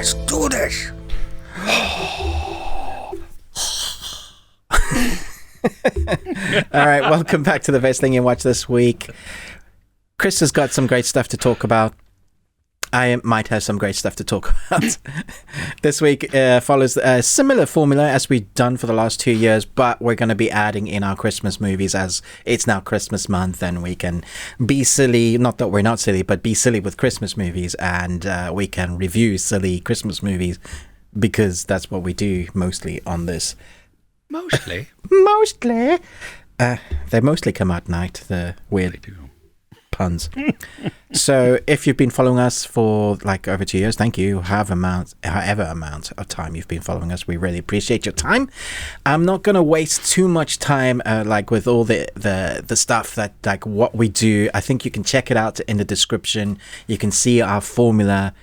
Let's do this. All right, welcome back to the best thing you watch this week. Chris has got some great stuff to talk about. I might have some great stuff to talk about. This week follows a similar formula as we've done for the last 2 years, but we're going to be adding in our Christmas movies as it's now Christmas month and we can be silly. Not that we're not silly, but be silly with Christmas movies, and we can review silly Christmas movies because that's what we do mostly on this. Mostly. Mostly. They mostly come out at night, the weird They do. puns. So if you've been following us for like over 2 years, thank you. However amount of time you've been following us, we really appreciate your time. I'm not going to waste too much time like with all the stuff that like what we do. I think you can check it out in the description. You can see our formula.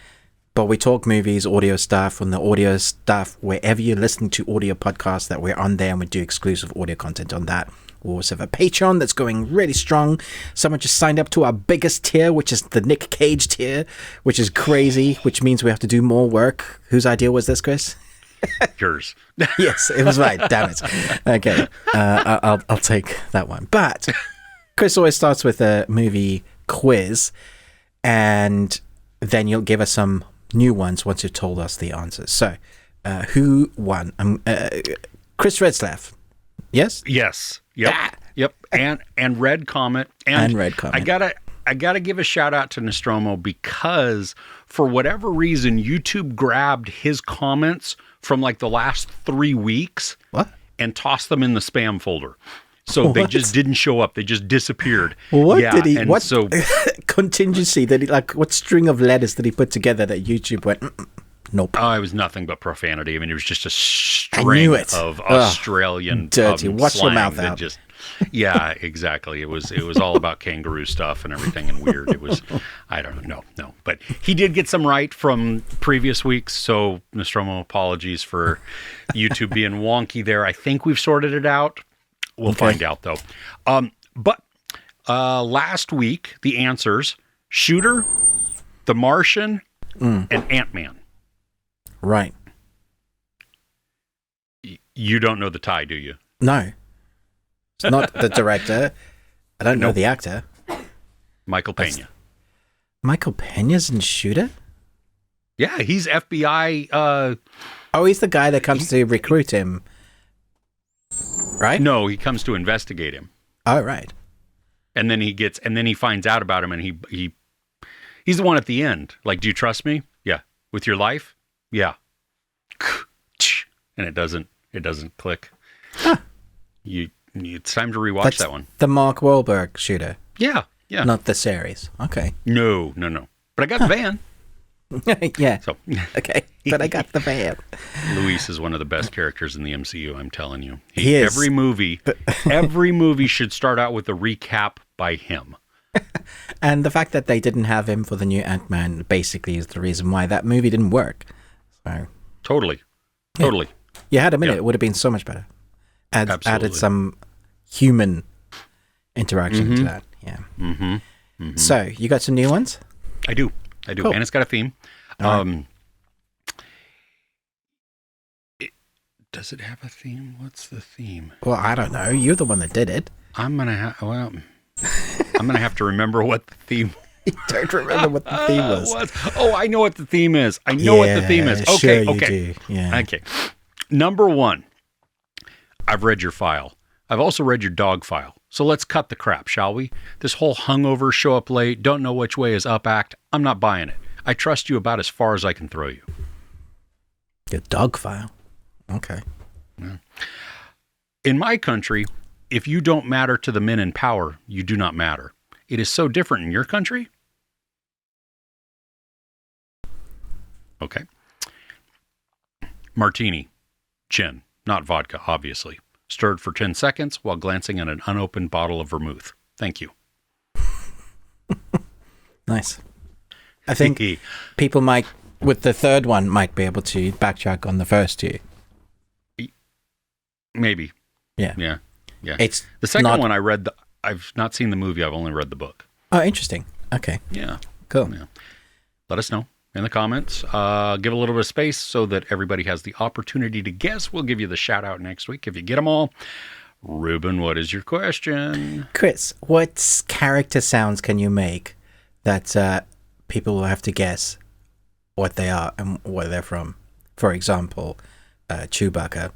But we talk movies, audio stuff, and the audio stuff, wherever you're listening to audio podcasts, that we're on there, and we do exclusive audio content on that. We also have a Patreon that's going really strong. Someone just signed up to our biggest tier, which is the Nic Cage tier, which is crazy, which means we have to do more work. Whose idea was this, Chris? Yours. Yes, it was right. Damn it. Okay, I'll take that one. But Chris always starts with a movie quiz, and then you'll give us some new ones once you've told us the answers. So, who won? Chris Redslaff. Yes? Yes. Yep. Yep. And Red Comet. And Red Comet. I gotta give a shout out to Nostromo because for whatever reason, YouTube grabbed his comments from like the last 3 weeks. What? And tossed them in the spam folder. So they just didn't show up. They just disappeared. What did he? And what so, contingency did he like? What string of letters did he put together that YouTube went? Nope. Oh, it was nothing but profanity. I mean, it was just a string of Australian dirty. Watch your mouth out. Just, yeah, exactly. It was all about kangaroo stuff and everything and weird. It was, I don't know, no. But he did get some right from previous weeks. So Nostromo, apologies for YouTube being wonky there. I think we've sorted it out. We'll find out, though. But last week, the answers, Shooter, The Martian, and Ant-Man. Right. You don't know the tie, do you? No. It's not the director. I don't know the actor. Michael Pena. Michael Pena's in Shooter? Yeah, he's FBI. He's the guy that comes to recruit him. Right? No, he comes to investigate him. Oh, right. And then he finds out about him, and he's the one at the end. Like, do you trust me? Yeah. With your life? Yeah. And it doesn't click. Huh. It's time to rewatch that one. The Mark Wahlberg Shooter. Yeah. Not the series. Okay. No. But I got the van. Yeah. So okay, but I got the van. Luis is one of the best characters in the MCU. I'm telling you, he is. Every movie should start out with a recap by him. And the fact that they didn't have him for the new Ant-Man basically is the reason why that movie didn't work. So totally. You had a minute; it would have been so much better. Added some human interaction to that. Yeah. Mm-hmm. So you got some new ones? I do. Cool. And it's got a theme. Right. Does it have a theme? What's the theme? Well, I don't know. You're the one that did it. I'm gonna have to remember what the theme. You don't remember what the theme was. Oh, I know what the theme is. Okay, sure you okay. Do. Yeah. Okay. Number 1. I've read your file. I've also read your dog file. So let's cut the crap, shall we? This whole hungover, show up late, don't know which way is up act, I'm not buying it. I trust you about as far as I can throw you. Your dog file? Okay. Yeah. In my country, if you don't matter to the men in power, you do not matter. It is so different in your country. Okay. Martini. Gin. Not vodka, obviously. Stirred for 10 seconds while glancing at an unopened bottle of vermouth. Thank you. Nice. I think people might, with the third one, might be able to backtrack on the first two. Maybe. Yeah. It's the second one I read. I've not seen the movie. I've only read the book. Oh, interesting. Okay. Yeah. Cool. Yeah. Let us know. in the comments. Give a little bit of space so that everybody has the opportunity to guess. We'll give you the shout out next week if you get them all. Ruben, what is your question? Chris, what character sounds can you make that people will have to guess what they are and where they're from? For example, Chewbacca.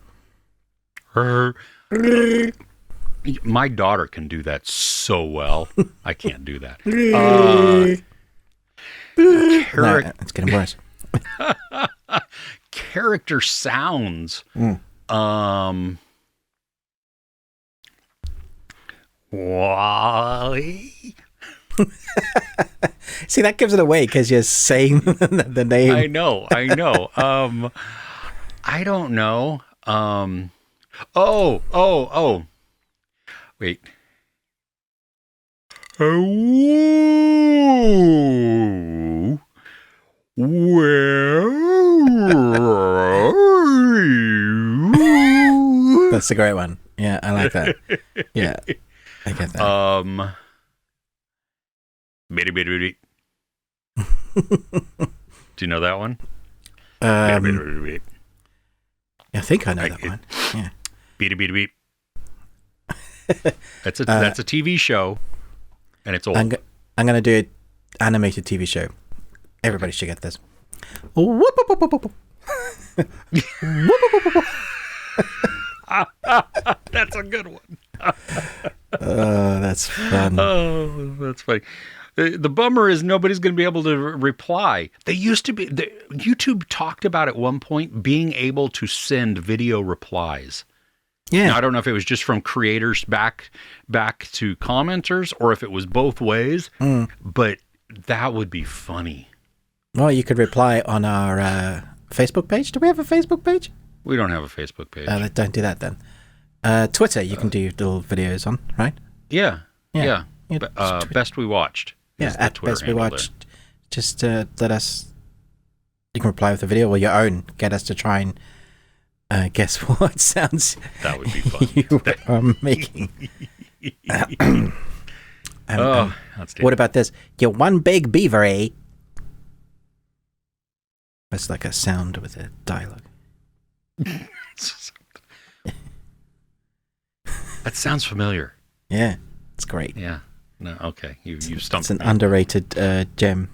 My daughter can do that so well. I can't do that. No, it's getting worse. Character sounds. Wally. See, that gives it away because you're saying the name. I know. I don't know. Wait. Oh, where are you? That's a great one. Yeah, I like that. Yeah, I get that. Bitty, bitty, bitty. Do you know that one? I think I know that one. Yeah. Beep beep beep. That's a TV show, and it's old. I'm gonna do an animated TV show. Everybody should get this. That's a good one. That's fun. Oh, that's funny. The bummer is nobody's going to be able to reply. They used to be. YouTube talked about at one point being able to send video replies. Yeah. Now, I don't know if it was just from creators back to commenters or if it was both ways, but that would be funny. Well, you could reply on our Facebook page. Do we have a Facebook page? We don't have a Facebook page. Don't do that then. Twitter, you can do little videos on, right? Yeah. Best we watched. Yeah, at Best We Watched. Just let us. You can reply with a video or your own. Get us to try and guess what sounds that would be fun. you are making. What about this? You're one big beaver, eh? That's like a sound with a dialogue. That sounds familiar. Yeah, it's great. Yeah. No, okay. You stumped me. It's an me. underrated gem.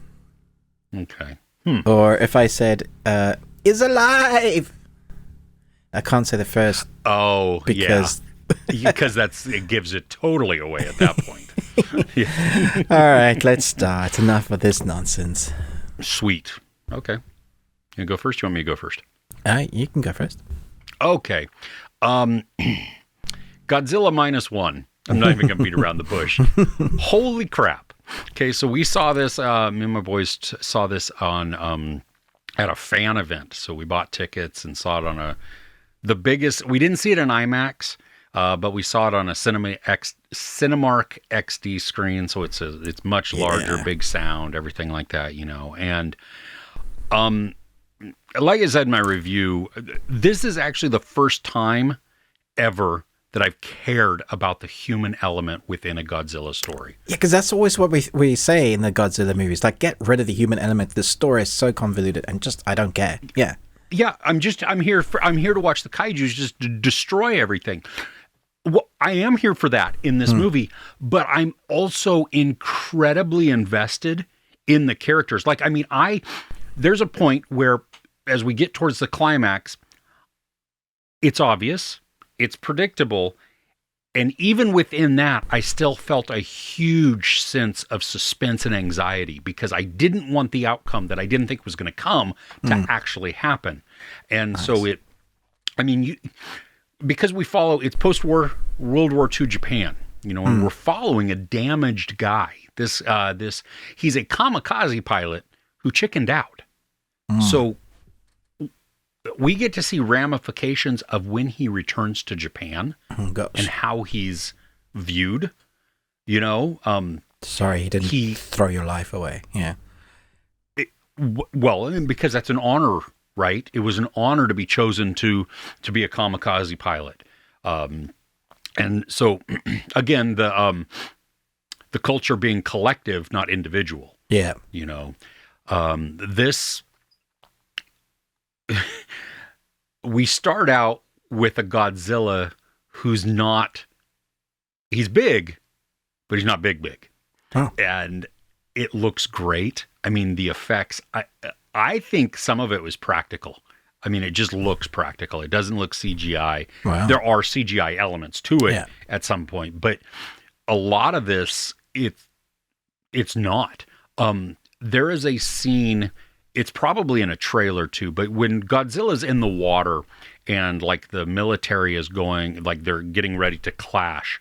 Okay. Or if I said, is alive! I can't say the first. Oh, because because it gives it totally away at that point. Yeah. All right, let's start. Enough of this nonsense. Sweet. Okay. You go first? You want me to go first? You can go first. Okay. Godzilla Minus One. I'm not even going to beat around the bush. Holy crap. Okay, so we saw this, me and my boys saw this on at a fan event. So we bought tickets and saw it on the biggest, we didn't see it in IMAX, but we saw it on a Cinemark XD screen. So it's much larger, big sound, everything like that, And like I said in my review, this is actually the first time ever that I've cared about the human element within a Godzilla story. Yeah, because that's always what we say in the Godzilla movies. Like, get rid of the human element. The story is so convoluted and just, I don't care. Yeah. Yeah, I'm here to watch the kaijus just destroy everything. Well, I am here for that in this movie, but I'm also incredibly invested in the characters. Like, there's a point where, as we get towards the climax, it's obvious, it's predictable, and even within that, I still felt a huge sense of suspense and anxiety because I didn't want the outcome that I didn't think was going to come to actually happen. And nice. So because we follow, it's post-war World War II Japan, and we're following a damaged guy. He's a kamikaze pilot who chickened out. So we get to see ramifications of when he returns to Japan and how he's viewed, Sorry, he didn't throw your life away. Yeah. Because that's an honor, right? It was an honor to be chosen to be a kamikaze pilot. And so, again, the culture being collective, not individual. Yeah. This we start out with a Godzilla who's not. He's big, but he's not big. Oh. And it looks great. I mean, the effects. I think some of it was practical. I mean, it just looks practical. It doesn't look CGI. Wow. There are CGI elements to it at some point, but a lot of this, it's not. There is a scene, it's probably in a trailer too, but when Godzilla's in the water and like the military is going, like they're getting ready to clash,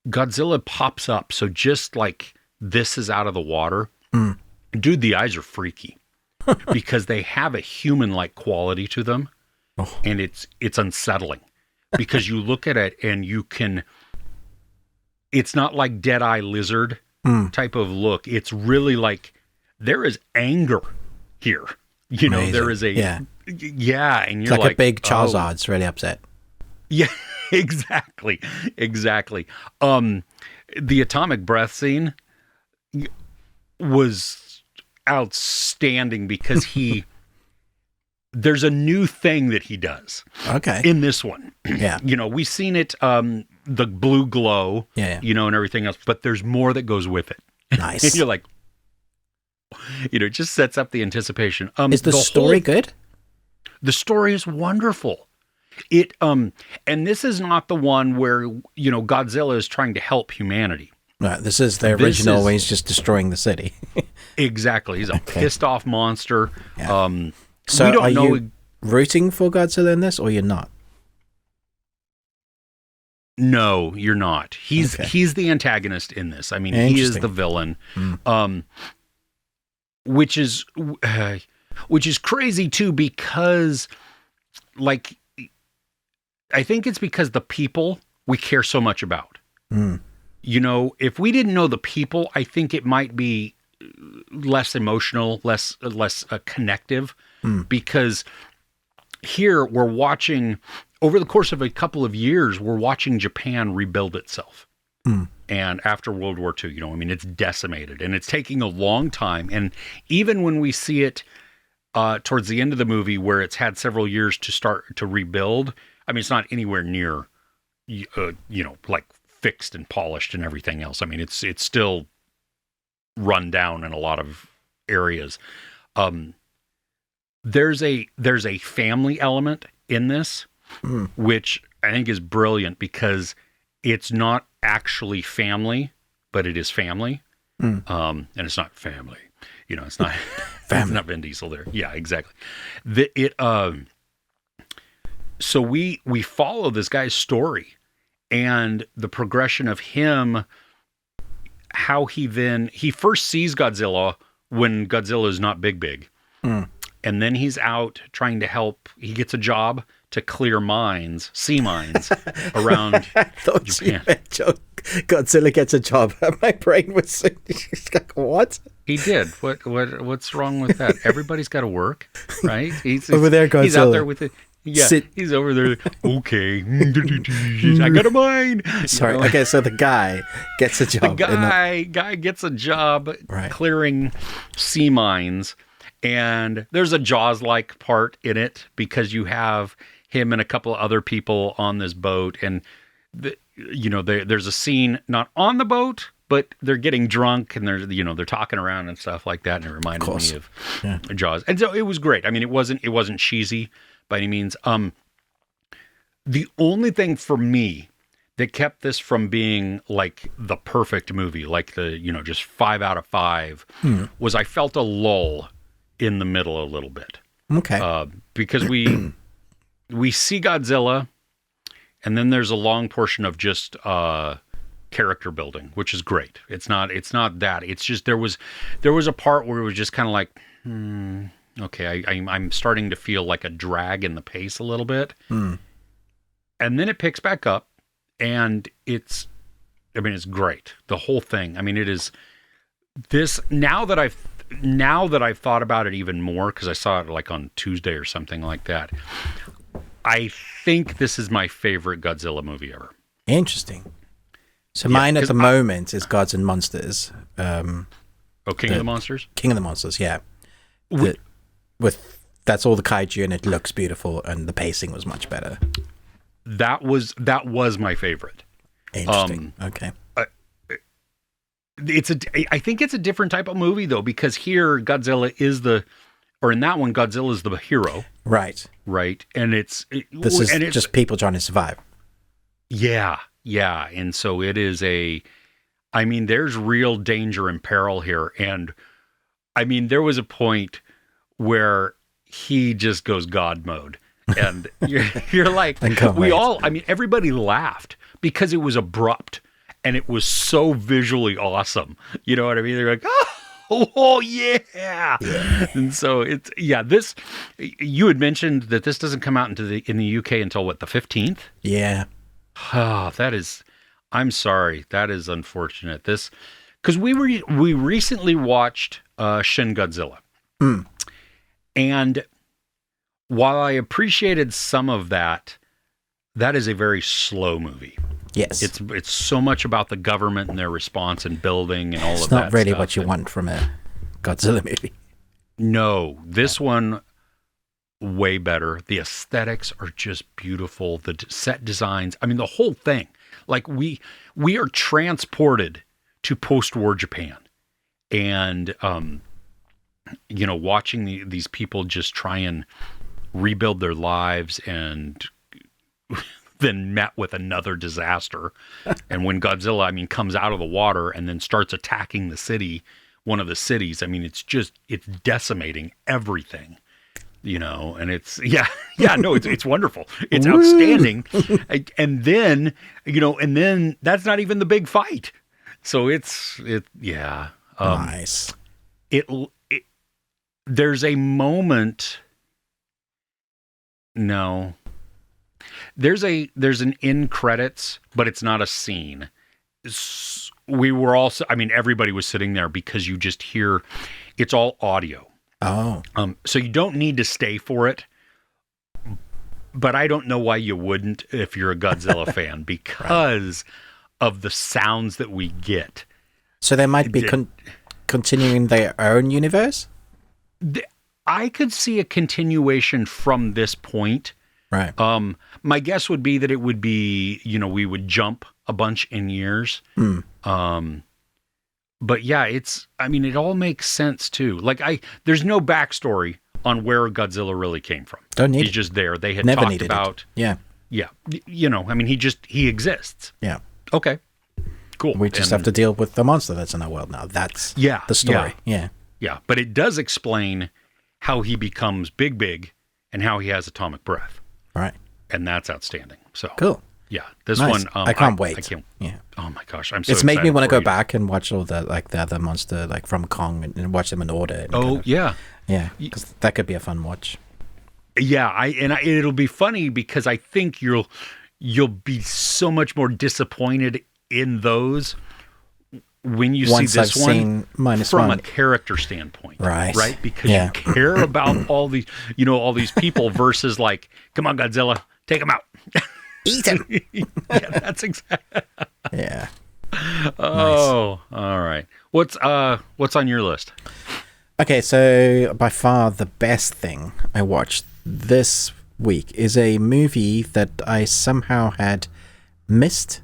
Godzilla pops up. So just like this is out of the water, dude, the eyes are freaky. Because they have a human-like quality to them, and it's unsettling. Because you look at it and you can, it's not like Dead-Eye Lizard type of look. It's really like there is anger here. You know, Amazing. there is a and It's you're like a big Charizard's really upset. Yeah, exactly. The atomic breath scene was outstanding because there's a new thing that he does in this one. You know, we've seen it, the blue glow, you know, and everything else, but there's more that goes with it. Nice. And you're like, you know, it just sets up the anticipation. Is the story good? The story is wonderful. It and this is not the one where, you know, Godzilla is trying to help humanity. Right, this is the original where he's just destroying the city. Exactly. He's a pissed off monster. Yeah. So we don't know. You rooting for Godzilla in this, or you're not? No, you're not. He's the antagonist in this. I mean, he is the villain. Which is crazy too, because like I think it's because the people we care so much about. You know, if we didn't know the people, I think it might be less emotional, less connective, because here we're watching, over the course of a couple of years, we're watching Japan rebuild itself. And after World War II, you know, I mean, it's decimated and it's taking a long time. And even when we see it towards the end of the movie where it's had several years to start to rebuild, I mean, it's not anywhere near, you know, like fixed and polished and everything else. I mean, it's still run down in a lot of areas. There's a family element in this, which I think is brilliant because it's not actually family, but it is family. And it's not family, you know, it's not, it's not Vin Diesel there. Yeah, exactly. So we follow this guy's story and the progression of him, how he first sees Godzilla when Godzilla is not big. And then he's out trying to help. He gets a job to clear sea mines around I thought Japan. Godzilla gets a job. My brain was like, what? He did. What's wrong with that? Everybody's got to work, right? He's over there, Godzilla. He's out there with it. Yeah, he's over there. Okay, I got a mine. Sorry. You know? Okay, so the guy gets a job. The guy gets a job clearing sea mines, and there's a Jaws-like part in it because you have him and a couple of other people on this boat, and there's a scene not on the boat, but they're getting drunk and they're talking around and stuff like that, and it reminded me of Jaws. And so it was great. I mean, it wasn't cheesy by any means. The only thing for me that kept this from being like the perfect movie, like the, just 5 out of 5, was I felt a lull in the middle a little bit. Okay. Because we see Godzilla, and then there's a long portion of just character building, which is great. It's not that. It's just there was a part where it was just kind of like, okay, I'm starting to feel like a drag in the pace a little bit. And then it picks back up, and it's great. The whole thing. I mean, it is this, now that I've thought about it even more, because I saw it like on Tuesday or something like that, I think this is my favorite Godzilla movie ever. Interesting. So mine at the moment is Gods and Monsters. Oh, King of the Monsters? King of the Monsters, yeah. With That's all the kaiju, and it looks beautiful, and the pacing was much better. that was my favorite. Interesting. Okay. I think it's a different type of movie though, because here in that one Godzilla is the hero. Right. Right. And this is just people trying to survive. Yeah. Yeah. And so it is there's real danger and peril here. And I mean, there was a point where he just goes God mode. And you're like, everybody laughed because it was abrupt and it was so visually awesome. You know what I mean? They're like, oh yeah. And so you had mentioned that this doesn't come out in the UK until what, the 15th? Yeah. I'm sorry. That is unfortunate. Because we recently watched Shin Godzilla. Mm. And while I appreciated some of that, that is a very slow movie. Yes. It's so much about the government and their response and building and all of that. It's not really what you want from a Godzilla movie. No, this one way better. The aesthetics are just beautiful. The set designs, I mean, the whole thing. Like we are transported to post-war Japan, and watching these people just try and rebuild their lives, and then met with another disaster. And when Godzilla, comes out of the water and then starts attacking the city, one of the cities, it's decimating everything. And it's wonderful. It's outstanding. And then that's not even the big fight. So nice. There's a moment. No, there's an end credits, but it's not a scene. We were also, everybody was sitting there because you just hear, it's all audio. Oh. So you don't need to stay for it, but I don't know why you wouldn't if you're a Godzilla fan, because of the sounds that we get. So they might be continuing their own universe? I could see a continuation from this point. Right. My guess would be that it would be, we would jump a bunch in years. But yeah, it all makes sense too. Like there's no backstory on where Godzilla really came from. Don't need He's just there. They had Never talked about it. Yeah. He exists. Yeah. Okay. Cool. We just have to deal with the monster that's in our world now. That's the story. Yeah. Yeah. But it does explain how he becomes big and how he has atomic breath. Right. And that's outstanding. So cool. Yeah, this nice. one. I can't wait. I can't. Yeah. Oh my gosh, I'm so. It's made me want to go back and watch all the other monster from Kong and watch them in order. Yeah. Yeah, because that could be a fun watch. Yeah, it'll be funny because I think you'll be so much more disappointed in those when you see this one from a character standpoint, right? Because you care about all these people versus like, come on, Godzilla, take them out. Eat him. Yeah, that's exactly. Yeah. Oh, nice. All right. What's on your list? Okay, so by far the best thing I watched this week is a movie that I somehow had missed.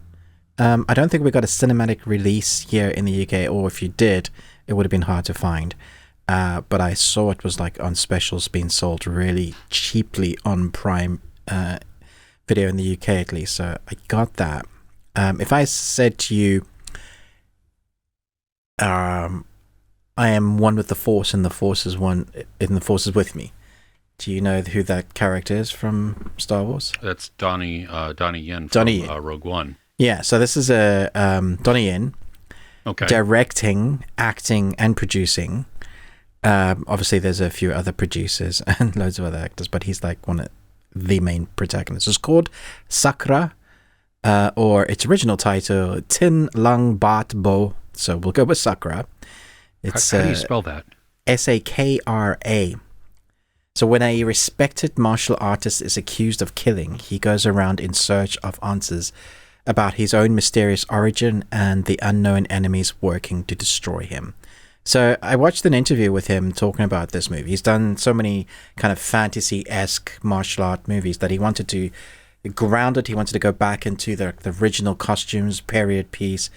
I don't think we got a cinematic release here in the UK, or if you did, it would have been hard to find. But I saw it was like on specials being sold really cheaply on Prime Video in the UK at least, so I got that. If I said to you, I am one with the Force and the Force is one, and the Force is with me, do you know who that character is from Star Wars? That's Donnie Yen from Rogue One. Yeah, so this is a Donnie Yen, directing, acting, and producing. Obviously, there's a few other producers and loads of other actors, but he's like one of the main protagonists. It's called Sakra, or its original title, Tin Lang Bat Bo. So we'll go with Sakra. It's how do you spell that? Sakra. So when a respected martial artist is accused of killing, he goes around in search of answers about his own mysterious origin and the unknown enemies working to destroy him. So I watched an interview with him talking about this movie. He's done so many kind of fantasy-esque martial art movies that he wanted to ground it. He wanted to go back into the original costumes, period piece.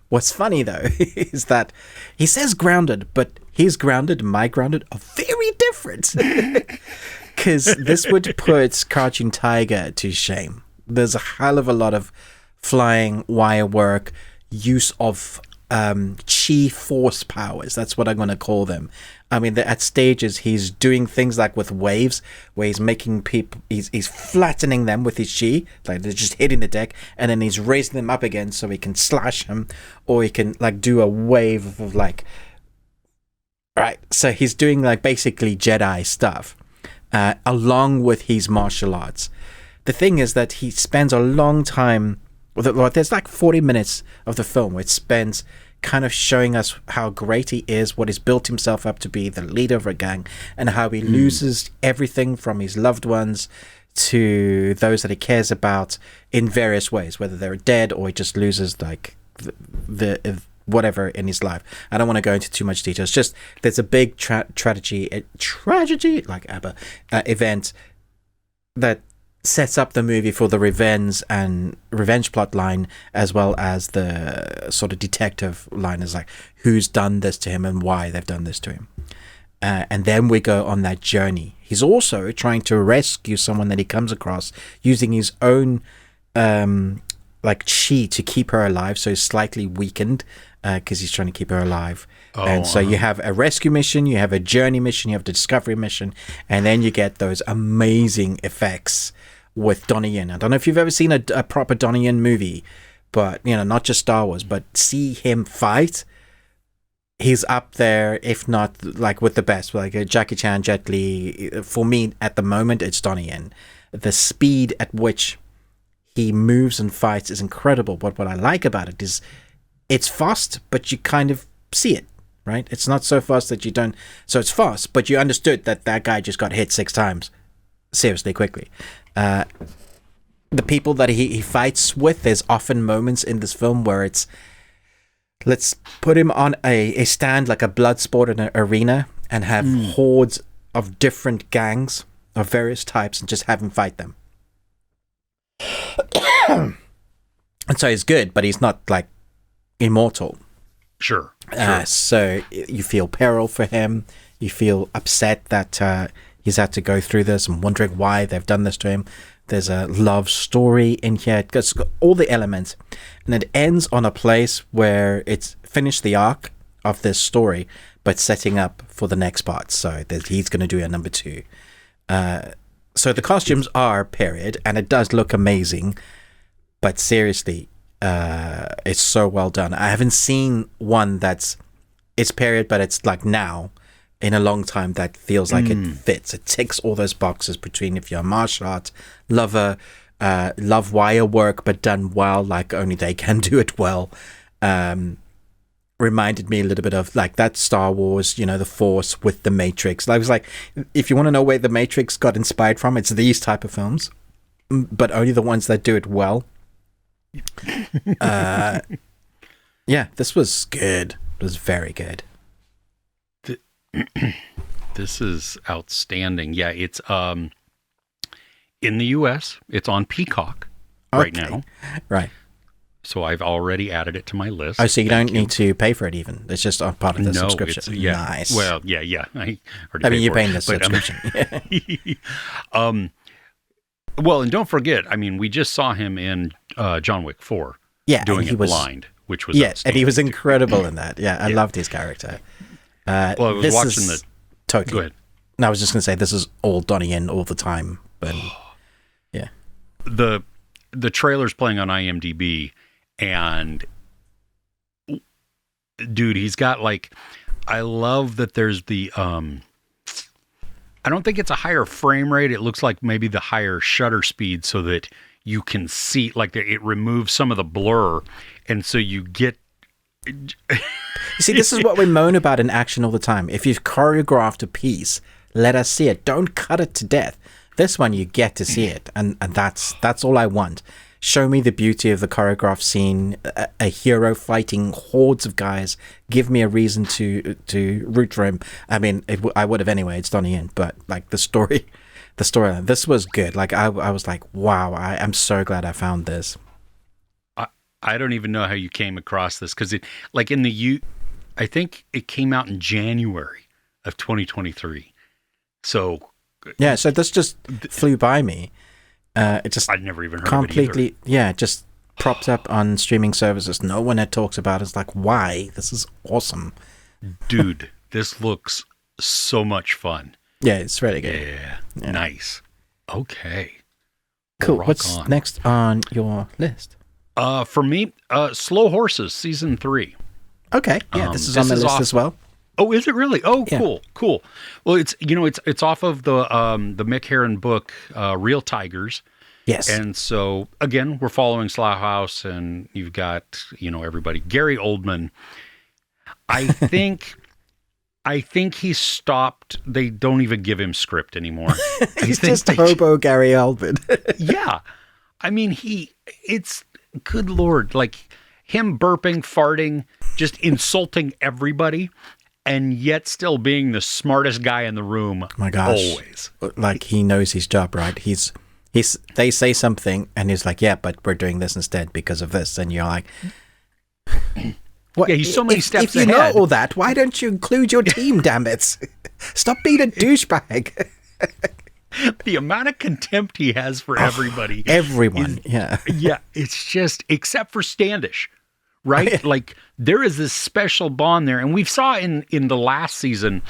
What's funny, though, is that he says grounded, but his grounded and my grounded are very different. Because this would put Crouching Tiger to shame. There's a hell of a lot of flying, wire work, use of chi force powers. That's what I'm going to call them. I mean, at stages, he's doing things like with waves, where he's making people, he's flattening them with his chi, like they're just hitting the deck, and then he's raising them up again so he can slash them, or he can like do a wave of like, right. So he's doing like basically Jedi stuff, along with his martial arts. The thing is that he spends a long time. Well, there's like 40 minutes of the film where it spends kind of showing us how great he is, what he's built himself up to be, the leader of a gang, and how he loses everything from his loved ones to those that he cares about in various ways, whether they're dead or he just loses like the whatever in his life. I don't want to go into too much detail. It's just there's a big tragedy like ABBA event that sets up the movie for the revenge plot line, as well as the sort of detective line, is like who's done this to him and why they've done this to him. And then we go on that journey. He's also trying to rescue someone that he comes across using his own like chi to keep her alive, so he's slightly weakened because he's trying to keep her alive. And so you have a rescue mission, you have a journey mission, you have the discovery mission, and then you get those amazing effects with Donnie Yen. I don't know if you've ever seen a proper Donnie Yen movie, but, you know, not just Star Wars, but see him fight. He's up there, if not like with the best, like Jackie Chan, Jet Li. For me, at the moment, it's Donnie Yen. The speed at which he moves and fights is incredible. But what I like about it is it's fast, but you kind of see it, right? It's not so fast that you don't. So it's fast, but you understood that guy just got hit 6 times. Seriously, quickly. The people that he fights with, there's often moments in this film where it's, let's put him on a stand like a blood sport in an arena and have hordes of different gangs of various types and just have him fight them. And so he's good, but he's not like immortal. Sure. So you feel peril for him. You feel upset that he's had to go through this and wondering why they've done this to him. There's a love story in here. It's got all the elements. And it ends on a place where it's finished the arc of this story, but setting up for the next part. So he's going to do a number 2. So the costumes are period, and it does look amazing. But seriously, it's so well done. I haven't seen one it's period, but it's like now, in a long time, that feels like it fits. It ticks all those boxes between if you're a martial arts lover, love wire work, but done well, like only they can do it well. Reminded me a little bit of like that Star Wars, you know, the Force with the Matrix. I was like, if you want to know where the Matrix got inspired from, it's these type of films, but only the ones that do it well. Yeah, this was good. It was very good. This is outstanding. Yeah, it's in the US. It's on Peacock right now. Right. So I've already added it to my list. Oh, so you don't need to pay for it even. It's just a part of the subscription. Nice. Well, yeah. You're paying the subscription. Well, and don't forget, I mean, we just saw him in John Wick 4. Yeah, doing it blind, which was and he was incredible in that. Yeah, I loved his character. Well, I was watching the... Totally. Go ahead. No, I was just going to say, this is all Donnie Yen all the time. But, yeah. The trailer's playing on IMDb, and... Dude, he's got, like... I love that there's the... I don't think it's a higher frame rate. It looks like maybe the higher shutter speed so that you can see... Like, it removes some of the blur, and so you get... You see, this is what we moan about in action all the time. If you've choreographed a piece, let us see it. Don't cut it to death. This one, you get to see it, and that's all I want. show me the beauty of the choreographed scene, a hero fighting hordes of guys. Give me a reason to root for him. I mean, I would have anyway. It's Donnie Yen, but like the storyline. This was good. Like I was like, wow, I am so glad I found this. I don't even know how you came across this because it, like I think it came out in January of 2023. So yeah, so this just flew by me. It just I'd never even heard completely, of it either. just propped up on streaming services. No one had talked about it. It's like, why? This is awesome. Dude, this looks so much fun. Yeah, it's really good. Yeah. Nice. Okay. Cool. Well, what's next on your list? For me, Slow Horses season 3. Okay. Yeah, this is on the list as well. Oh, is it really? Oh, yeah. Cool. Well, it's off of the Mick Herron book, Real Tigers. Yes. And so again, we're following Slough House, and you've got everybody. Gary Oldman. I think he stopped. They don't even give him script anymore. He's just hobo Gary Oldman. Yeah, I mean it's good Lord, like him burping, farting, just insulting everybody. And yet still being the smartest guy in the room. Oh my gosh. Always. Like he knows his job, right? They say something and he's like, yeah, but we're doing this instead because of this. And you're like, what? Yeah, he's so many steps ahead. If you know all that, why don't you include your team, damn it? Stop being a douchebag. The amount of contempt he has for everybody. Everyone, yeah. Yeah, it's just, except for Standish. Right? Like there is this special bond there. And we saw in the last season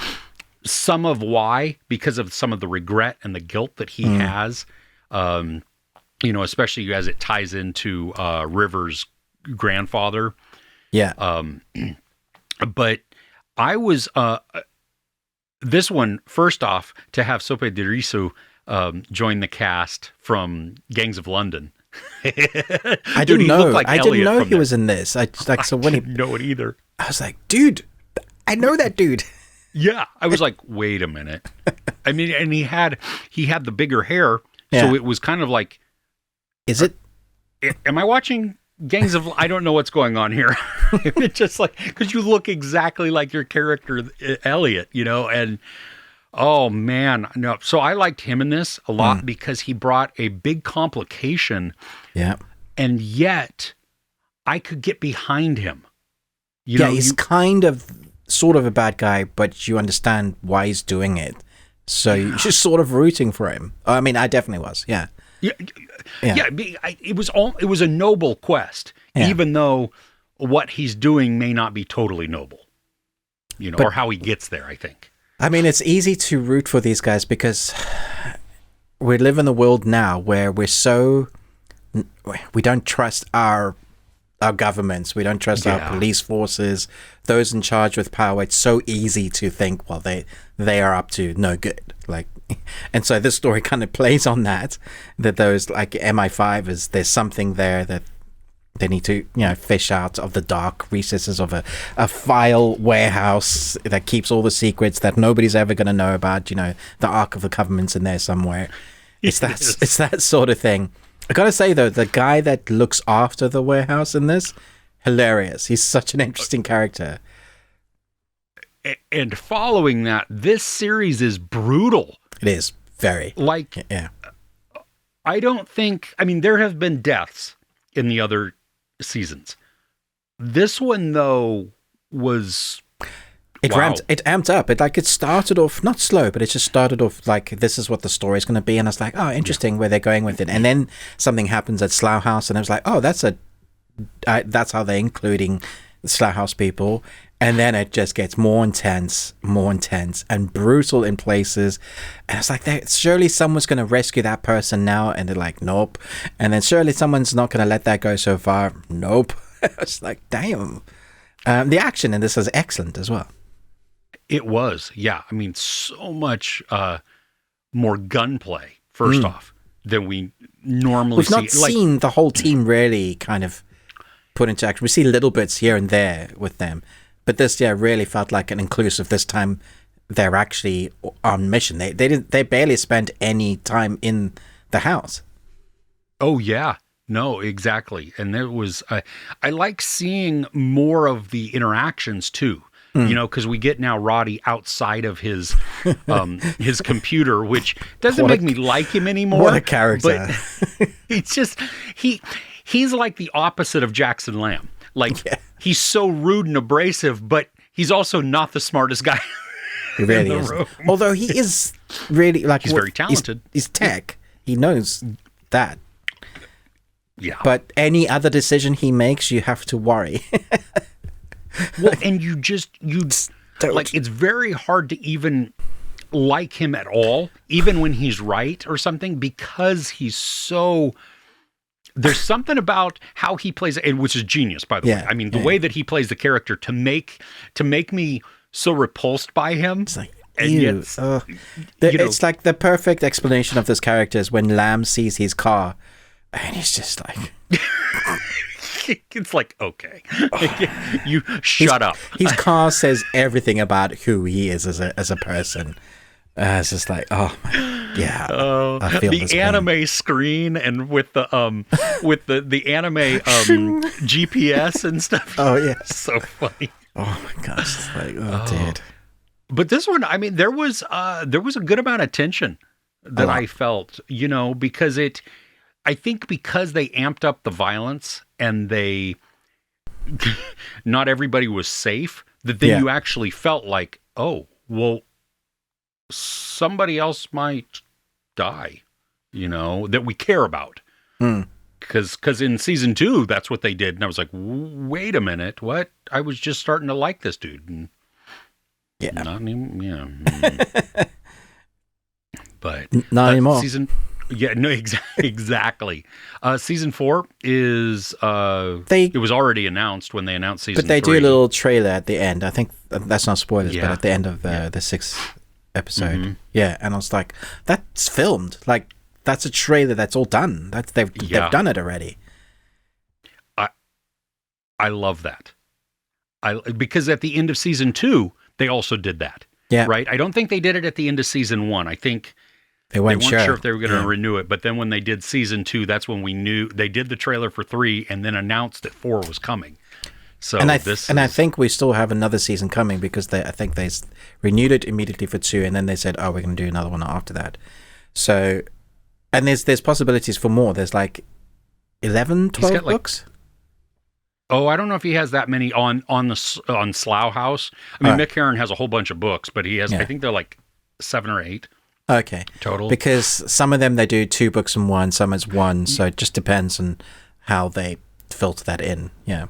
some of why, because of some of the regret and the guilt that he has, especially as it ties into River's grandfather. Yeah. But I was, this one, first off, to have Sope Dirisu join the cast from Gangs of London. I didn't know. Like I didn't know he was in this. So when didn't know it either. I was like, dude, I know that dude. Yeah, I was like, wait a minute. I mean, and he had the bigger hair, so it was kind of like, is it? Am I watching Gangs of? I don't know what's going on here. It's just like because you look exactly like your character Elliot, and. Oh man, no. So I liked him in this a lot because he brought a big complication. Yeah. And yet I could get behind him. He's kind of sort of a bad guy, but you understand why he's doing it. So you're just sort of rooting for him. I mean, I definitely was. Yeah. Yeah. It was a noble quest, even though what he's doing may not be totally noble. Or how he gets there, I think. I mean, it's easy to root for these guys because we live in a world now where we don't trust our governments. We don't trust our police forces, those in charge with power. It's so easy to think, well, they are up to no good. Like, and so this story kind of plays on that those like MI5 there's something there that they need to, fish out of the dark recesses of a file warehouse that keeps all the secrets that nobody's ever going to know about. The Ark of the Government's in there somewhere. It's that sort of thing. I got to say, though, the guy that looks after the warehouse in this, hilarious. He's such an interesting character. And following that, this series is brutal. It is. Very. Like, yeah. I don't think, there have been deaths in the other seasons. This one though was it amped up. It started off not slow, but it just started off like this is what the story's going to be, and I was like, oh, interesting where they're going with it. And then something happens at Slough House, and I was like, oh, that's how they're including the Slough House people. And then it just gets more intense, and brutal in places. And it's like, surely someone's going to rescue that person now. And they're like, nope. And then surely someone's not going to let that go so far. Nope. It's like, damn. The action in this is excellent as well. It was, yeah. So much more gunplay, first off, than we normally see. We've not seen the whole team really kind of put into action. We see little bits here and there with them. But this, really felt like an inclusive. This time, they're actually on mission. They barely spent any time in the house. Oh yeah, No, exactly. And there was, I like seeing more of the interactions too. Because we get now Roddy outside of his computer, which doesn't make me like him anymore. What a character! But he's like the opposite of Jackson Lamb. Like he's so rude and abrasive, but he's also not the smartest guy. He really is. Although he is really he's very talented. He's tech. He knows that. Yeah. But any other decision he makes, you have to worry. Well, and you like, it's very hard to even like him at all, even when he's right or something, because he's so, there's something about how he plays it, which is genius, by the way. I mean, the way that he plays the character to make me so repulsed by him. It's like, it's like the perfect explanation of this character is when Lamb sees his car and he's just like... It's like, okay, you shut up. His car says everything about who he is as a person. It's just like, I feel the anime screen and with the anime GPS and stuff. Oh yeah, so funny. Oh my gosh, it's like, dude. But this one, I mean, there was a good amount of tension that I felt, because I think because they amped up the violence and not everybody was safe, that then you actually felt like, oh, well, somebody else might die, that we care about. Because in season 2, that's what they did. And I was like, wait a minute, what? I was just starting to like this dude. And not anymore. But not anymore. Exactly. Season 4 is it was already announced when they announced season 3. But they do a little trailer at the end. I think that's not spoilers, but at the end of the 6th episode. Mm-hmm. Yeah, and I was like, that's filmed. Like, that's a trailer that's all done. They've done it already. I love that. Because at the end of season 2, they also did that. Yeah. Right? I don't think they did it at the end of season 1. I think they weren't sure if they were going to renew it, but then when they did season 2, that's when we knew they did the trailer for 3 and then announced that 4 was coming. So I think we still have another season coming because I think they renewed it immediately for 2, and then they said, "Oh, we're going to do another one after that." So, and there's possibilities for more. There's like 11, 12 books. Oh, I don't know if he has that many on Slough House. I mean, Mick Herron has a whole bunch of books, but he has. I think they're like 7 or 8. Okay. Total. Because some of them they do 2 books in one, some is one, so it just depends on how they filter that in. Yeah.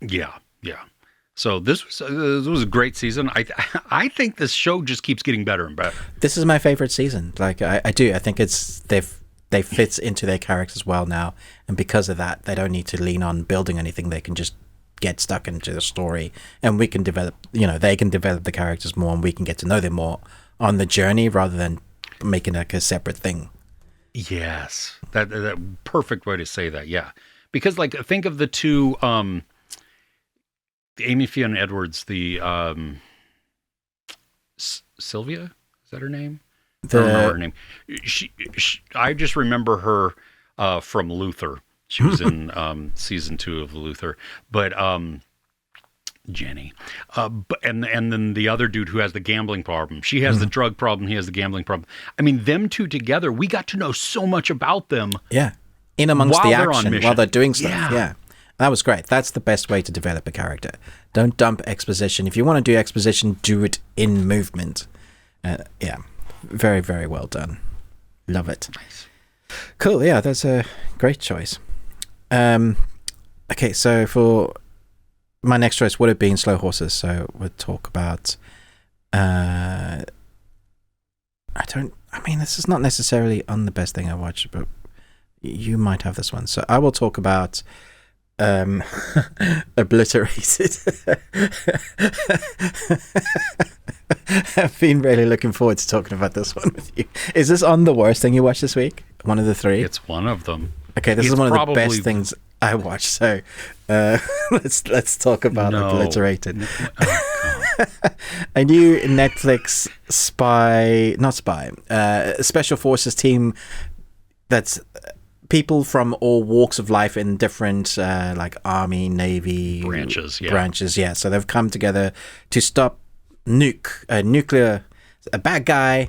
Yeah. So this was a great season. I think this show just keeps getting better and better. This is my favorite season. Like I do. I think they fit into their characters well now, and because of that, they don't need to lean on building anything. They can just get stuck into the story, and we can develop. They can develop the characters more, and we can get to know them more on the journey rather than making like a separate thing. Yes, that perfect way to say that. Yeah, because like think of the two, Amy Fionn Edwards, the Sylvia, is that her name? I don't remember her name. I just remember her from Luther. She was in season 2 of Luther, but Jenny, and then the other dude who has the gambling problem. She has the drug problem. He has the gambling problem. I mean, them two together, we got to know so much about them. Yeah, in amongst the action while they're doing stuff. Yeah, that was great. That's the best way to develop a character. Don't dump exposition. If you want to do exposition, do it in movement. Yeah, very, very well done. Love it. Nice. Cool. Yeah, that's a great choice. Okay, so for my next choice would have been Slow Horses, so we'll talk about this is not necessarily on the best thing I watched, but you might have this one. So I will talk about Obliterated. I've been really looking forward to talking about this one with you. Is this on the worst thing you watched this week? One of the 3? It's one of them. Okay, this is one of the best things I watched, so let's talk about Obliterated. A new Netflix special forces team that's people from all walks of life in different like army, navy branches. Yeah, so they've come together to stop nuclear. A bad guy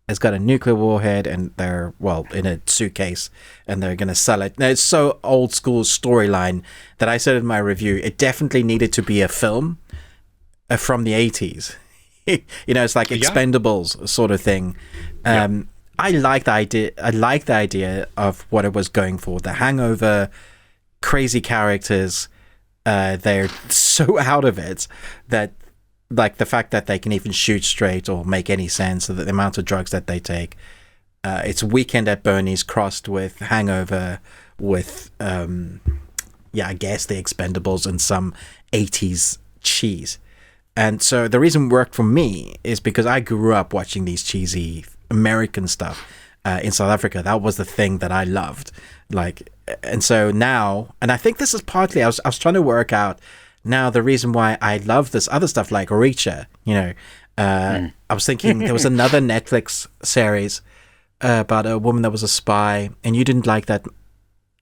has got a nuclear warhead, and they're in a suitcase, and they're going to sell it. Now, it's so old school storyline that I said in my review, it definitely needed to be a film from the 80s. It's like Expendables sort of thing. I like the idea. I like the idea of what it was going for. The Hangover, crazy characters. They're so out of it that, like, the fact that they can even shoot straight or make any sense of the amount of drugs that they take. It's Weekend at Bernie's crossed with Hangover, with I guess the Expendables and some 80s cheese. And so the reason it worked for me is because I grew up watching these cheesy American stuff in South Africa. That was the thing that I loved. Like, and so now, and I think this is partly, I was trying to work out now the reason why I love this other stuff like Reacher. I was thinking there was another Netflix series about a woman that was a spy, and you didn't like that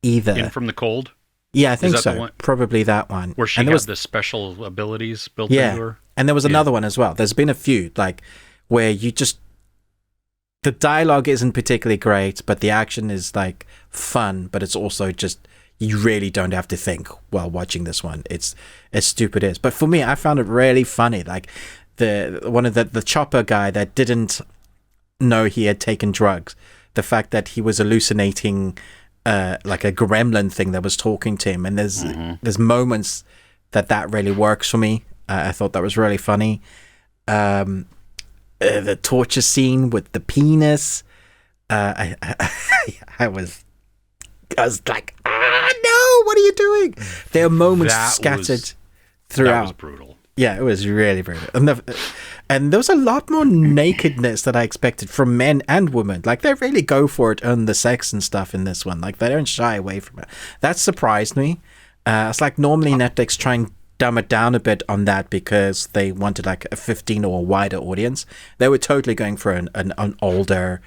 either. In From the Cold? Yeah, I think so. Probably that one. Where she had the special abilities built into her? And there was another one as well. There's been a few, like, where you just... The dialogue isn't particularly great, but the action is, like, fun, but it's also just... You really don't have to think while watching this one. It's as stupid as. But for me, I found it really funny. Like, the chopper guy that didn't know he had taken drugs. The fact that he was hallucinating... like a gremlin thing that was talking to him, and there's moments that really works for me. I thought that was really funny. The torture scene with the penis, I was like, no, what are you doing? There are moments scattered throughout. That was brutal. Yeah, it was really brutal. And there was a lot more nakedness that I expected from men and women. Like, they really go for it on the sex and stuff in this one. Like, they don't shy away from it. That surprised me. It's like normally Netflix try and dumb it down a bit on that because they wanted like a 15 or a wider audience. They were totally going for an older,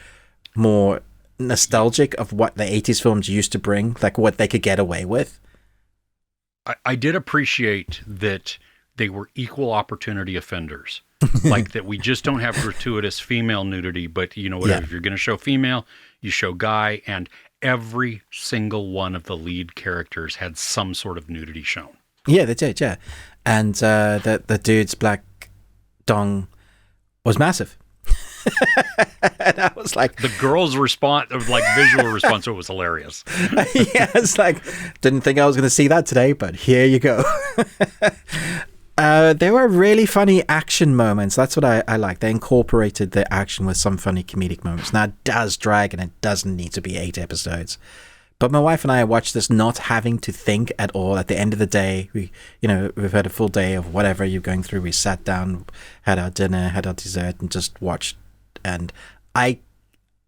more nostalgic of what the 80s films used to bring, like what they could get away with. I did appreciate that they were equal opportunity offenders. Like that we just don't have gratuitous female nudity, but whatever. If you're going to show female, you show guy, and every single one of the lead characters had some sort of nudity shown. Yeah, they did, yeah. And the dude's black dong was massive. And I was like... The girl's response, like visual response, to it was hilarious. Yeah, it's like, didn't think I was going to see that today, but here you go. There were really funny action moments. That's what I like. They incorporated the action with some funny comedic moments. Now, it does drag, and it doesn't need to be 8 episodes. But my wife and I watched this not having to think at all. At the end of the day, we've had a full day of whatever you're going through. We sat down, had our dinner, had our dessert, and just watched. And I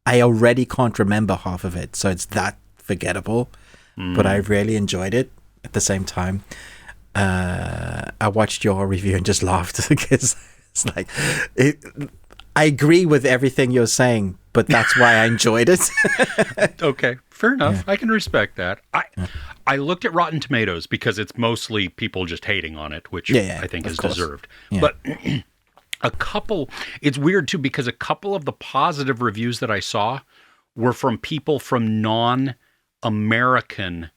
already can't remember half of it, so it's that forgettable. But I really enjoyed it at the same time. I watched your review and just laughed because it's like, I agree with everything you're saying, but that's why I enjoyed it. Okay, fair enough. Yeah. I can respect that. I looked at Rotten Tomatoes because it's mostly people just hating on it, which I think is deserved. Yeah. But it's weird too, because a couple of the positive reviews that I saw were from people from non-American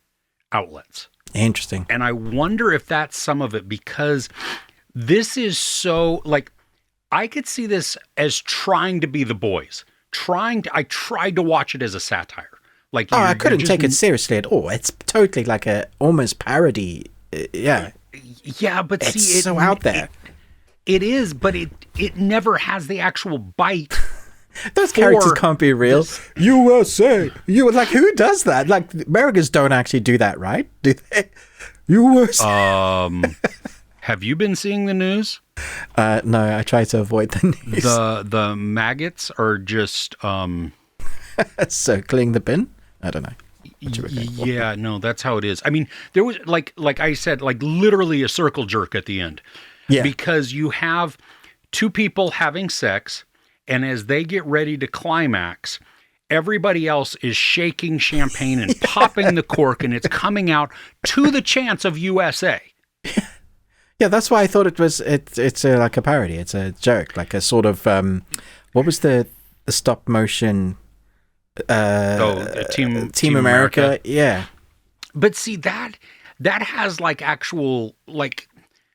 outlets. Interesting. And I wonder if that's some of it, because this is so, like, I could see this as trying to be The Boys. I tried to watch it as a satire. Like, I couldn't take it seriously at all. It's totally like a almost parody. Yeah. Yeah, but it's so out there. It is, but it never has the actual bite. Those characters can't be real. USA. You like, who does that? Like, Americans don't actually do that, right? Do they? USA. Have you been seeing the news? No, I try to avoid the news. The maggots are just circling the bin. I don't know. Yeah, no, that's how it is. I mean, there was like I said, like literally a circle jerk at the end. Yeah. Because you have two people having sex, and as they get ready to climax, everybody else is shaking champagne and popping the cork, and it's coming out to the chants of USA. Yeah, that's why I thought it's like a parody. It's a joke, like a sort of what was the stop motion? Team America. Yeah. But see that has like actual like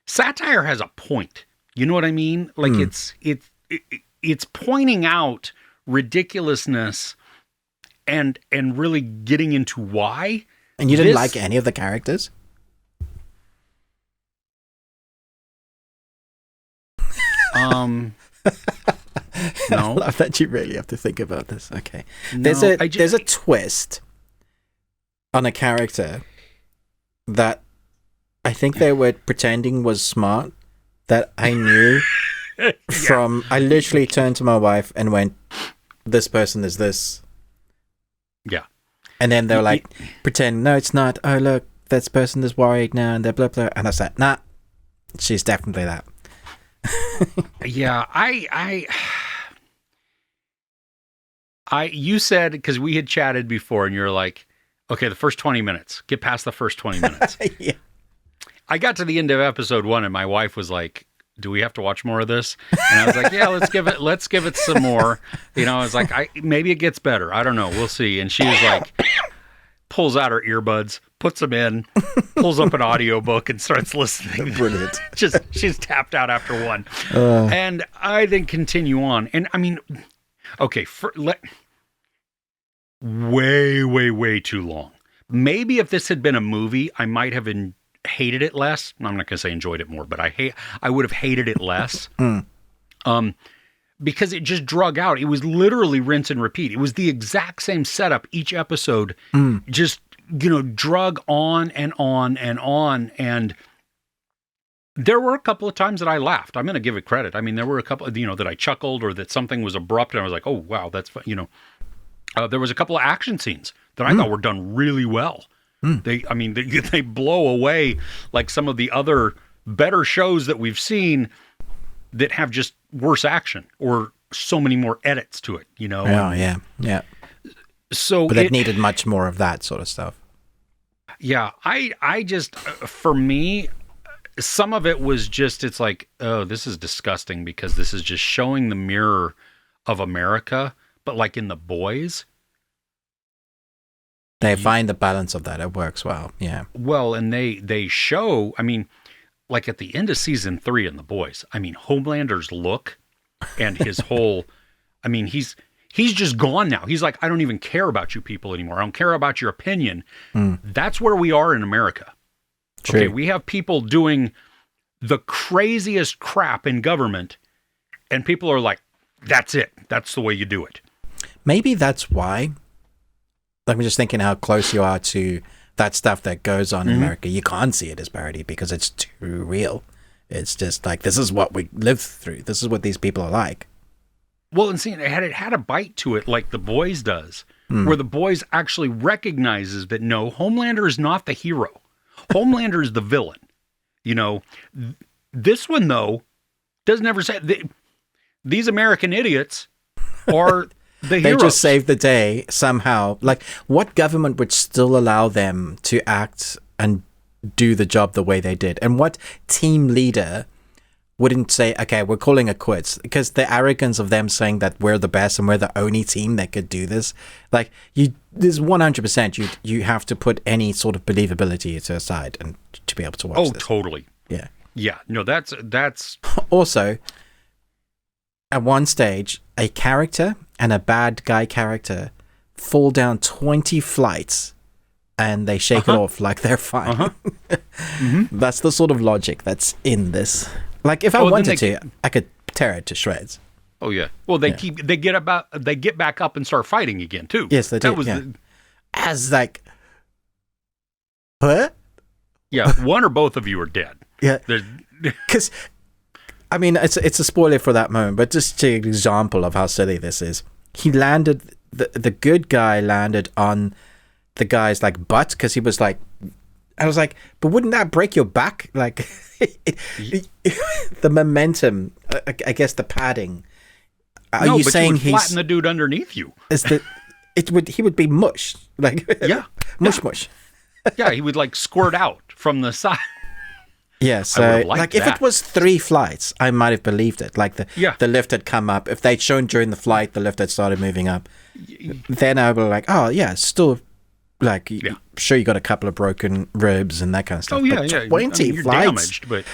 satire has a point. You know what I mean? Like it's pointing out ridiculousness and really getting into why. And you didn't like any of the characters? No. I love that you really have to think about this. Okay. No, there's a twist on a character that I think they were pretending was smart that I knew from... I literally turned to my wife and went, this person is this. Yeah. And then they were like, pretend, no, it's not. Oh, look, this person is worried now and they're blah, blah. And I was like, nah, she's definitely that. Yeah, you said, because we had chatted before and you're like, okay, the first 20 minutes, get past the first 20 minutes. Yeah. I got to the end of episode 1 and my wife was like, do we have to watch more of this? And I was like, yeah, let's give it some more. You know, I was like, maybe it gets better. I don't know. We'll see. And she was like, pulls out her earbuds, puts them in, pulls up an audiobook and starts listening. Brilliant. She's tapped out after 1. And I then continue on. And I mean, okay, way too long. Maybe if this had been a movie, I might have hated it less. I'm not going to say enjoyed it more, but I would have hated it less. Because it just drug out. It was literally rinse and repeat. It was the exact same setup each episode. Just, drug on and on and on. And there were a couple of times that I laughed. I'm going to give it credit. I mean, there were a couple, that I chuckled or that something was abrupt and I was like, oh, wow, that's fun. There was a couple of action scenes that I thought were done really well. They blow away like some of the other better shows that we've seen that have just worse action or so many more edits to it, Yeah. So but it needed much more of that sort of stuff. Yeah, I just, for me, some of it was just, it's like, oh, this is disgusting because this is just showing the mirror of America, but like in The Boys. They find the balance of that. It works well. Yeah. Well, and they show, I mean, like at the end of season 3 in The Boys, I mean, Homelander's look and his whole, I mean, he's just gone now. He's like, I don't even care about you people anymore. I don't care about your opinion. That's where we are in America. True. Okay, we have people doing the craziest crap in government, and people are like, that's it. That's the way you do it. Maybe that's why. Like, I'm just thinking how close you are to that stuff that goes on in America. You can't see it as parody because it's too real. It's just like, this is what we live through. This is what these people are like. Well, and seeing it had a bite to it like The Boys does, where The Boys actually recognizes that, no, Homelander is not the hero. Homelander is the villain. This one, though, doesn't ever say... These American idiots are the heroes. They just saved the day somehow. Like, what government would still allow them to act and do the job the way they did? And what team leader wouldn't say, okay, we're calling it quits? Because the arrogance of them saying that we're the best and we're the only team that could do this. Like, there's 100% you have to put any sort of believability to aside and to be able to watch this. Oh, totally. Yeah. Yeah. No, that's... Also, at one stage, a character and a bad guy character fall down 20 flights and they shake it off like they're fine. That's the sort of logic that's in this. Like, if I wanted to, I could tear it to shreds. Oh yeah. Well, they get back up and start fighting again too. Yes, they do. That was as like, what? Yeah, one or both of you are dead. Yeah, because I mean, it's a spoiler for that moment, but just an example of how silly this is. He landed, the good guy landed on the guy's like butt because he was like, I was like, but wouldn't that break your back? Like, the momentum, I guess the padding. Are you saying you would flatten the dude underneath you? he would be mush. Like, mush. Yeah, he would like squirt out from the side. Yeah, so like if it was 3 flights, I might have believed it. Like the lift had come up. If they'd shown during the flight, the lift had started moving up. Then I would be like, oh yeah, still like sure you got a couple of broken ribs and that kind of stuff. Oh yeah, but yeah. 20 you're flights. damaged, but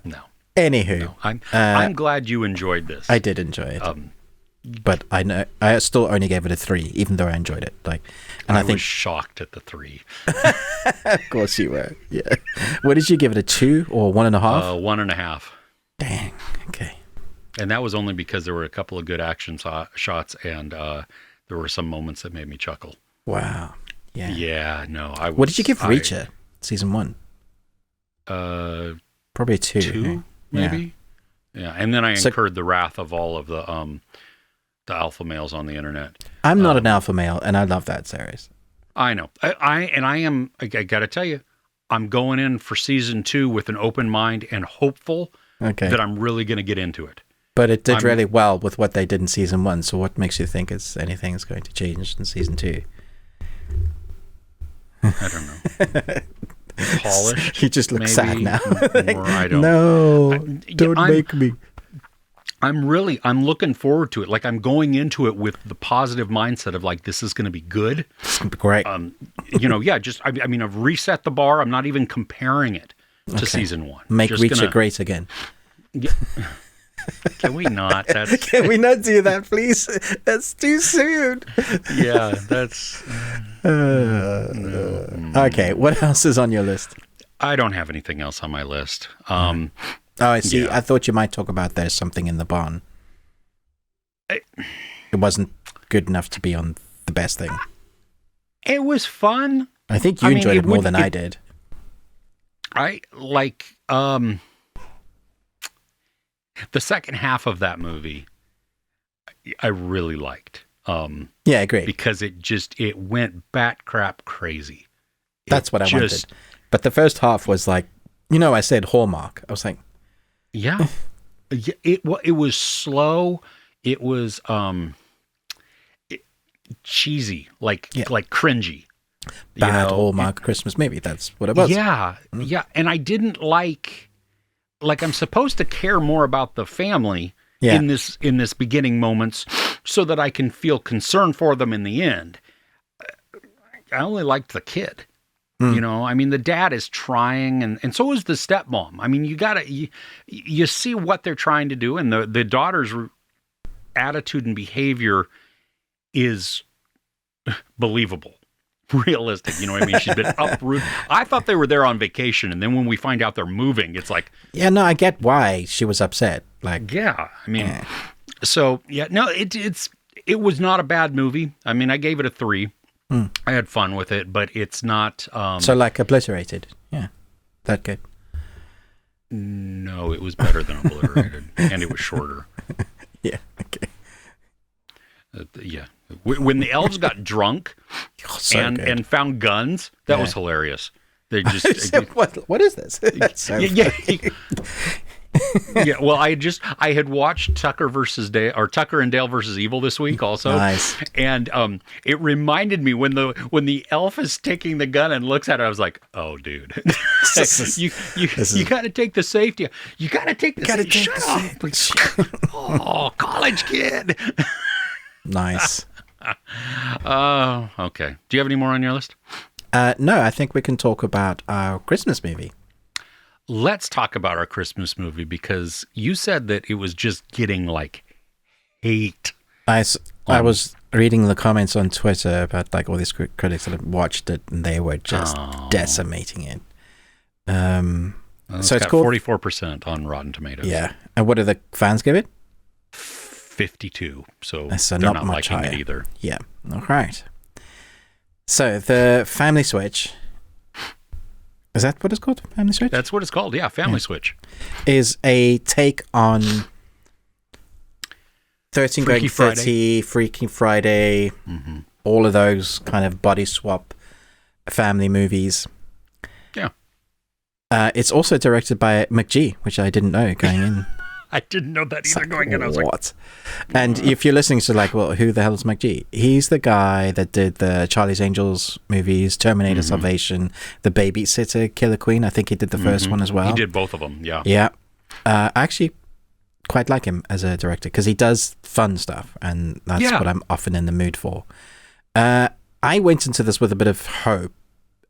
no. Anywho, no. I'm glad you enjoyed this. I did enjoy it. But I know I still only gave it a 3, even though I enjoyed it. Like, and I think was shocked at the 3. Of course you were. Yeah. What did you give it? A 2 or 1.5? 1.5. Dang. Okay. And that was only because there were a couple of good action shots, and there were some moments that made me chuckle. Wow. Yeah. Yeah. No. What did you give Reacher season 1? Probably a 2. 2, maybe. Yeah. And then I incurred the wrath of all of the alpha males on the internet. I'm not an alpha male, and I love that series. I know. I got to tell you, I'm going in for season 2 with an open mind and hopeful that I'm really going to get into it. But it did really well with what they did in season 1. So what makes you think anything is going to change in season 2? I don't know. Polished. He just looks sad now. I don't. No, don't make me. I'm looking forward to it. Like, I'm going into it with the positive mindset of like, this is going to be good. It's going to be great. I've reset the bar. I'm not even comparing it to season 1. Make Reacher great again. Yeah. Can we not? Can we not do that, please? That's too soon. Yeah, that's... Okay, what else is on your list? I don't have anything else on my list. I see. Yeah. I thought you might talk about There's Something in the Barn. It wasn't good enough to be on the best thing. It was fun. I think you enjoyed it more than I did. I like... the second half of that movie, I really liked. Yeah, I agree. Because it went bat crap crazy. That's what I wanted. But the first half was like, I said Hallmark. I was like, yeah. It was slow. It was cheesy, like cringy. Bad Hallmark Christmas movie. That's what it was. Yeah, yeah. And I didn't like I'm supposed to care more about the family in this beginning moments so that I can feel concern for them in the end. I only liked the kid. The dad is trying, and so is the stepmom. I mean, you see what they're trying to do, and the daughter's attitude and behavior is believable. Realistic, you know what I mean? She's been uprooted. I thought they were there on vacation, and then when we find out they're moving, it's like... Yeah, no, I get why she was upset. Like, yeah, I mean... So, yeah, no, it was not a bad movie. I mean, I gave it a 3. I had fun with it, but it's not... so like Obliterated. Yeah, that good. No, it was better than Obliterated, and it was shorter. Yeah, okay. Yeah. When the elves got drunk and found guns, that was hilarious. They just what is this? That's so yeah. Well, I had watched Tucker and Dale versus Evil this week also. Nice. And it reminded me when the elf is taking the gun and looks at it, I was like, oh, dude, you got to take the safety. You got to take the safety. Shut up. Oh, college kid. Nice. Okay. Do you have any more on your list? No, I think we can talk about our Christmas movie. Let's talk about our Christmas movie because you said that it was just getting like hate. I was reading the comments on Twitter about like all these critics that have watched it and they were just decimating it. So it's called 44% on Rotten Tomatoes. Yeah. And what do the fans give it? 52. So they're not much liking higher. it either. Yeah. All right. So the Family Switch. Is that what it's called? Family Switch? That's what it's called. Yeah, Family Switch. Is a take on 13 Going 30, Freaky Friday, all of those kind of body swap family movies. Yeah. It's also directed by McG, which I didn't know going in. I didn't know that either going in. I was like, what? And if you're listening to like, well, who the hell is Mike G? He's the guy that did the Charlie's Angels movies, Terminator Salvation, The Babysitter, Killer Queen. I think he did the first one as well. He did both of them, yeah. Yeah. I actually quite like him as a director because he does fun stuff, and that's what I'm often in the mood for. I went into this with a bit of hope.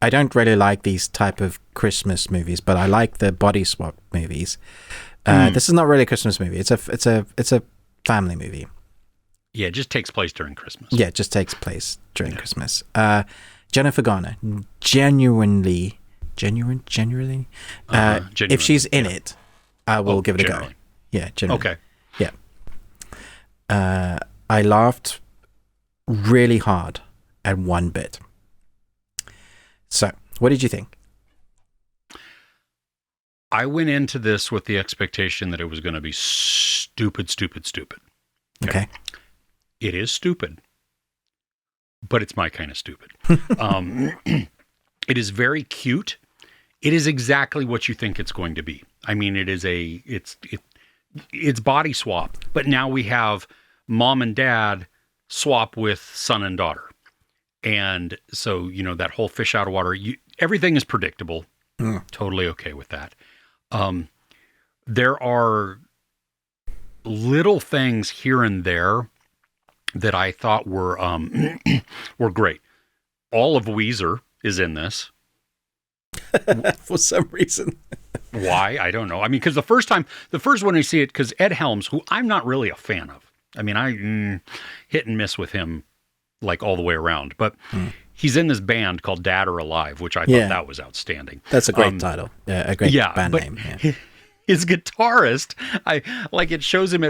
I don't really like these type of Christmas movies, but I like the body swap movies. This is not really a Christmas movie. It's a family movie. Yeah, it just takes place during Christmas. Yeah, it just takes place during Christmas. Jennifer Garner, genuinely, if she's in it, I will give it a go. Yeah, genuinely. Okay. Yeah. I laughed really hard at one bit. So, what did you think? I went into this with the expectation that it was going to be stupid. Okay. It is stupid, but it's my kind of stupid. It is very cute. It is exactly what you think it's going to be. I mean, it's body swap, but now we have mom and dad swap with son and daughter. And so, that whole fish out of water, everything is predictable. Totally okay with that. There are little things here and there that I thought were great. All of Weezer is in this. For some reason. Why? I don't know. I mean, because the first one I see it, because Ed Helms, who I'm not really a fan of. I mean, I hit and miss with him like all the way around, but he's in this band called Dad or Alive, which I thought that was outstanding. That's a great title. Yeah, a great band name. Yeah. His guitarist, it shows him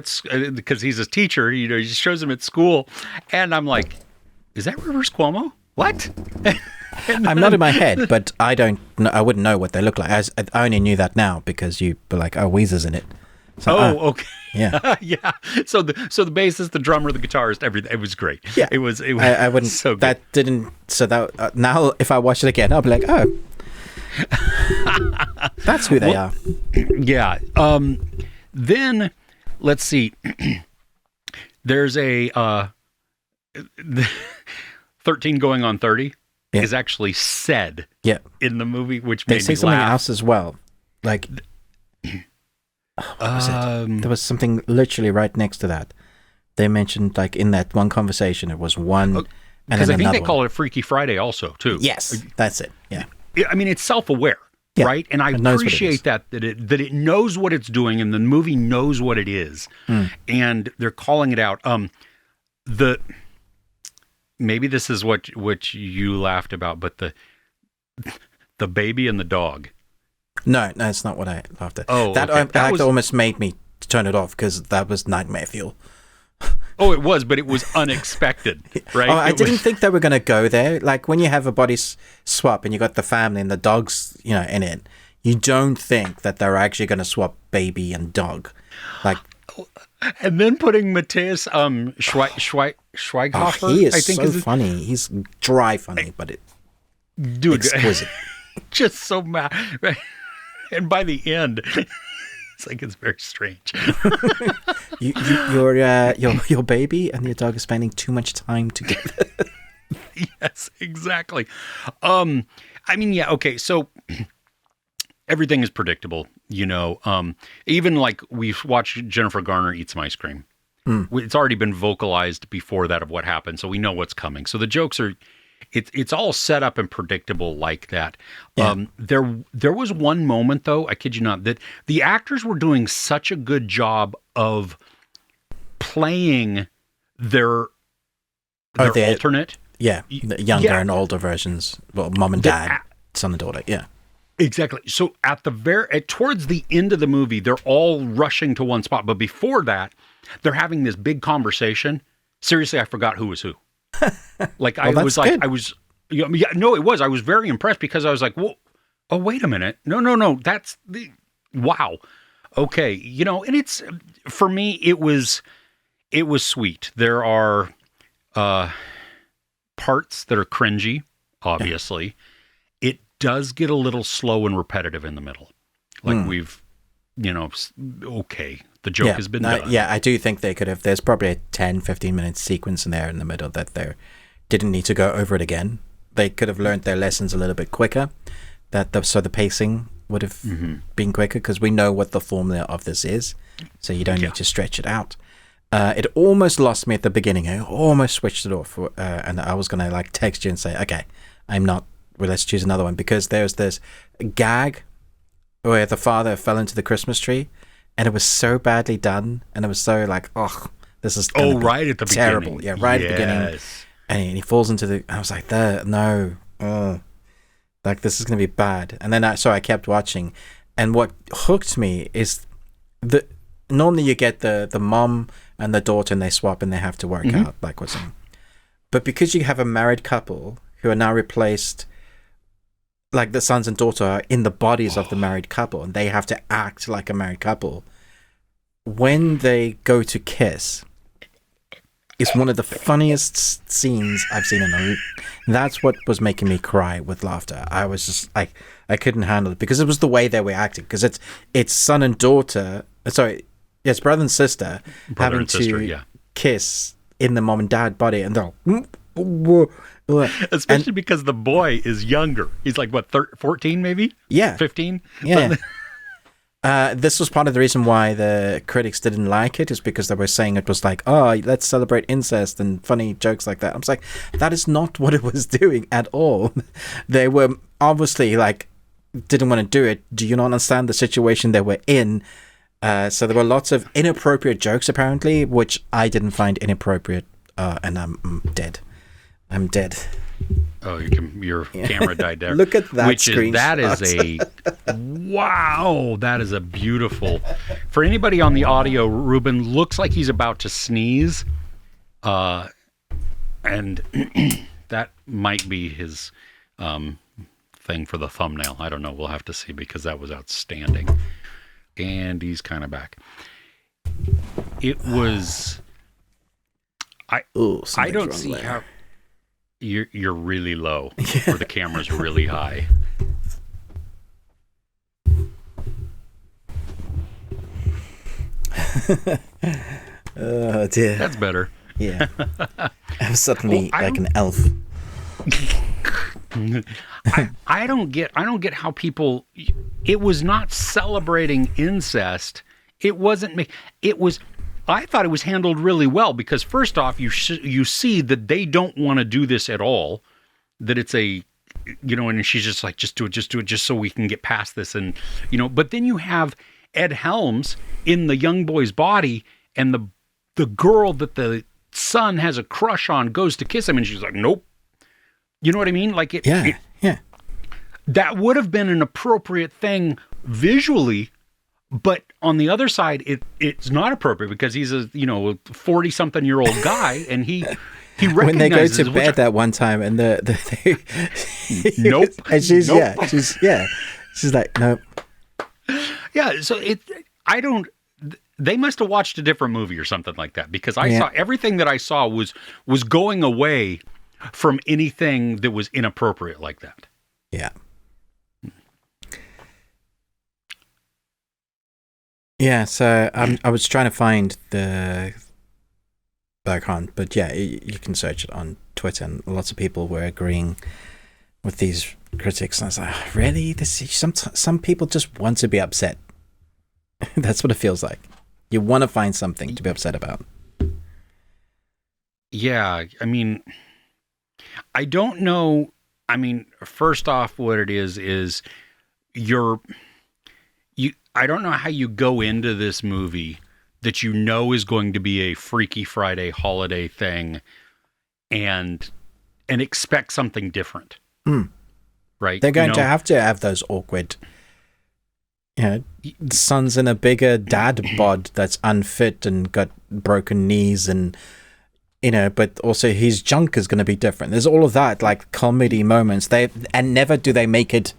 because he's a teacher, he shows him at school, and I'm like, is that Rivers Cuomo? What? I'm not in my head, but I don't know, I wouldn't know what they look like. I only knew that now because you were like, oh, Weezer's in it. So, okay. Yeah. Yeah. So the bassist, the drummer, the guitarist, everything. It was great. Yeah. It was I wouldn't. So good. That didn't. So that now, if I watch it again, I'll be like, oh, that's who they are. Yeah. Then let's see. There's a 13 going on 30 is actually said in the movie, which made me laugh. They say something else as well. Like, what was it? There was something literally right next to that. They mentioned, like, in that one conversation, it was one, and then because I think they one. call it Freaky Friday also, too. Yes, that's it. Yeah. I mean, it's self-aware, right? And I appreciate that it knows what it's doing, and the movie knows what it is, and they're calling it out. Maybe this is what you laughed about, but the baby and the dog. No, it's not what I laughed at. Oh, that almost made me turn it off because that was nightmare fuel. Oh, it was, but it was unexpected, right? Oh, I didn't think they were going to go there. Like when you have a body swap and you got the family and the dogs, in it, you don't think that they're actually going to swap baby and dog. Like, and then putting Matthias Schweighofer. He is so funny. He's dry funny, but exquisite. Just so mad. And by the end, it's very strange. Your baby and your dog are spending too much time together. Yes, exactly. I mean, yeah, okay. So everything is predictable, even like we've watched Jennifer Garner eat some ice cream. It's already been vocalized before that of what happened, so we know what's coming. So the jokes are, it's all set up and predictable like that. Yeah. There was one moment though, I kid you not, that the actors were doing such a good job of playing their alternate. Yeah, the younger and older versions. Well, mom and dad, son and daughter. Yeah, exactly. So towards the end of the movie, they're all rushing to one spot, but before that, they're having this big conversation. Seriously, I forgot who was who. Like I was like, good. It was. I was very impressed because I was like, well, oh wait a minute, no, that's the wow, okay, and it's for me, it was sweet. There are parts that are cringy, obviously. It does get a little slow and repetitive in the middle. Like we've, okay, The joke has been done. Yeah, I do think they could have. There's probably a 10, 15-minute sequence in there in the middle that they didn't need to go over it again. They could have learned their lessons a little bit quicker. So the pacing would have been quicker, because we know what the formula of this is. So you don't need to stretch it out. It almost lost me at the beginning. I almost switched it off, and I was gonna like text you and say, okay, I'm not. Well, let's choose another one, because there's this gag where the father fell into the Christmas tree, and it was so badly done, and it was so like, oh, this is right at the terrible. beginning. Yeah, right at the beginning, and he falls into the. I was like, no, like this is gonna be bad. And then I kept watching, and what hooked me is normally you get the mom and the daughter, and they swap and they have to work out, like what's in. But because you have a married couple who are now replaced, like the sons and daughter are in the bodies of the married couple, and they have to act like a married couple. When they go to kiss, it's one of the funniest scenes I've seen that's what was making me cry with laughter. I was just like, I couldn't handle it, because it was the way they were acting, because it's son and daughter, yes, brother and sister having to kiss in the mom and dad body, and they're especially because the boy is younger. He's like, what, 14 maybe? Yeah. 15? Yeah. This was part of the reason why the critics didn't like it, is because they were saying it was like, oh, let's celebrate incest and funny jokes like that. I was like, that is not what it was doing at all. They were obviously like, didn't want to do it. Do you not understand the situation they were in? So there were lots of inappropriate jokes, apparently, which I didn't find inappropriate, and I'm dead. I'm dead. Oh, your camera died there. Look at that screenshot. That is wow. That is a beautiful. For anybody on the audio, Ruben looks like he's about to sneeze, and that might be his thing for the thumbnail. I don't know. We'll have to see, because that was outstanding. And he's kind of back. It was. I don't see how. You're really low, or the camera's really high. Oh dear. That's better. Yeah. I'm suddenly like an elf. I don't get how people. It was not celebrating incest. It wasn't. It was. I thought it was handled really well, because first off, you see that they don't want to do this at all. That it's a, and she's just like, just do it, just so we can get past this, and But then you have Ed Helms in the young boy's body, and the girl that the son has a crush on goes to kiss him, and she's like, nope. You know what I mean? Like it. Yeah. That would have been an appropriate thing visually. But on the other side, it's not appropriate, because he's a 40-something-year-old guy, and he recognizes when they go to bed that one time, and nope, and she's she's like, nope. Yeah, so they must have watched a different movie or something like that, because I saw everything that I saw was going away from anything that was inappropriate like that. Yeah. Yeah, so I was trying to find but I can't. But yeah, you can search it on Twitter, and lots of people were agreeing with these critics. And I was like, oh, really? Some people just want to be upset. That's what it feels like. You want to find something to be upset about. Yeah, I mean, I don't know. I mean, first off, what it is I don't know how you go into this movie that is going to be a Freaky Friday holiday thing and expect something different. Right? They're going to have those awkward, son's in a bigger dad bod that's unfit and got broken knees, and but also his junk is going to be different. There's all of that, like comedy moments. And never do they make it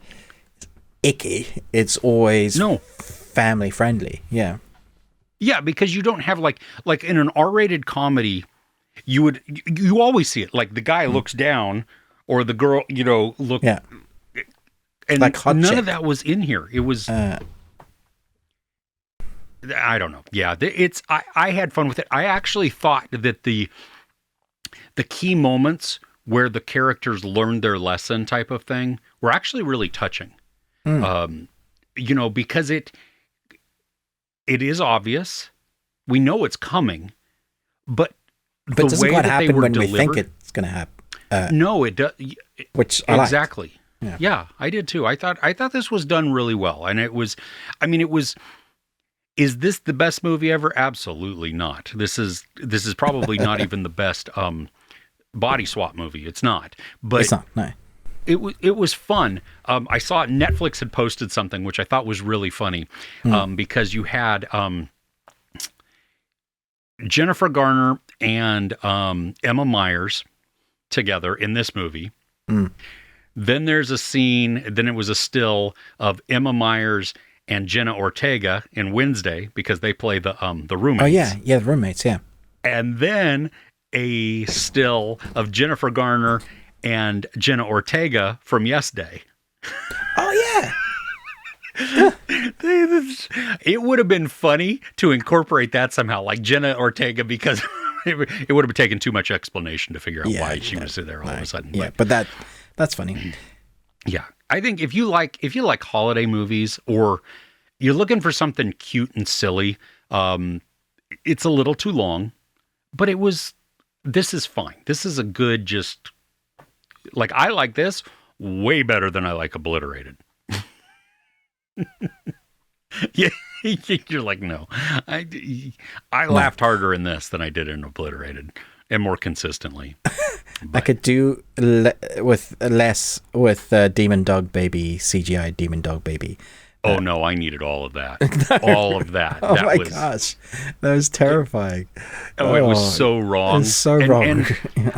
icky. It's always family friendly. Yeah, because you don't have like in an R-rated comedy, you always see it, like the guy looks down, or the girl look, and like hot none chick. of that was in here. It was I don't know. Yeah, I had fun with it. I actually thought that the key moments where the characters learned their lesson type of thing were actually really touching. Because it is obvious. We know it's coming, but the doesn't way quite that they happen were when delivered, we think it's going to happen. no, it does. Which I exactly. Liked. Yeah, I did too. I thought this was done really well, and it was. I mean, it was. Is this the best movie ever? Absolutely not. This is probably not even the best body swap movie. It's not. But it's not. No. It was fun. I saw Netflix had posted something which I thought was really funny because you had Jennifer Garner and Emma Myers together in this movie. Then there's a scene, then it was a still of Emma Myers and Jenna Ortega in Wednesday because they play the roommates. Oh yeah, the roommates, yeah. And then a still of Jennifer Garner and Jenna Ortega from Yes Day. Oh yeah. It would have been funny to incorporate that somehow, like Jenna Ortega, because it would have taken too much explanation to figure out why she was there all of a sudden. Yeah, but that's funny. Yeah, I think if you like holiday movies or you're looking for something cute and silly, it's a little too long, but this is fine. This is a good I like this way better than I like Obliterated. Yeah, you're like, no. I laughed harder in this than I did in Obliterated, and more consistently. I could do with less with Demon Dog Baby, CGI Demon Dog Baby. Oh no, I needed all of that. All of that. Oh my gosh, that was terrifying. It was so wrong. It was so wrong.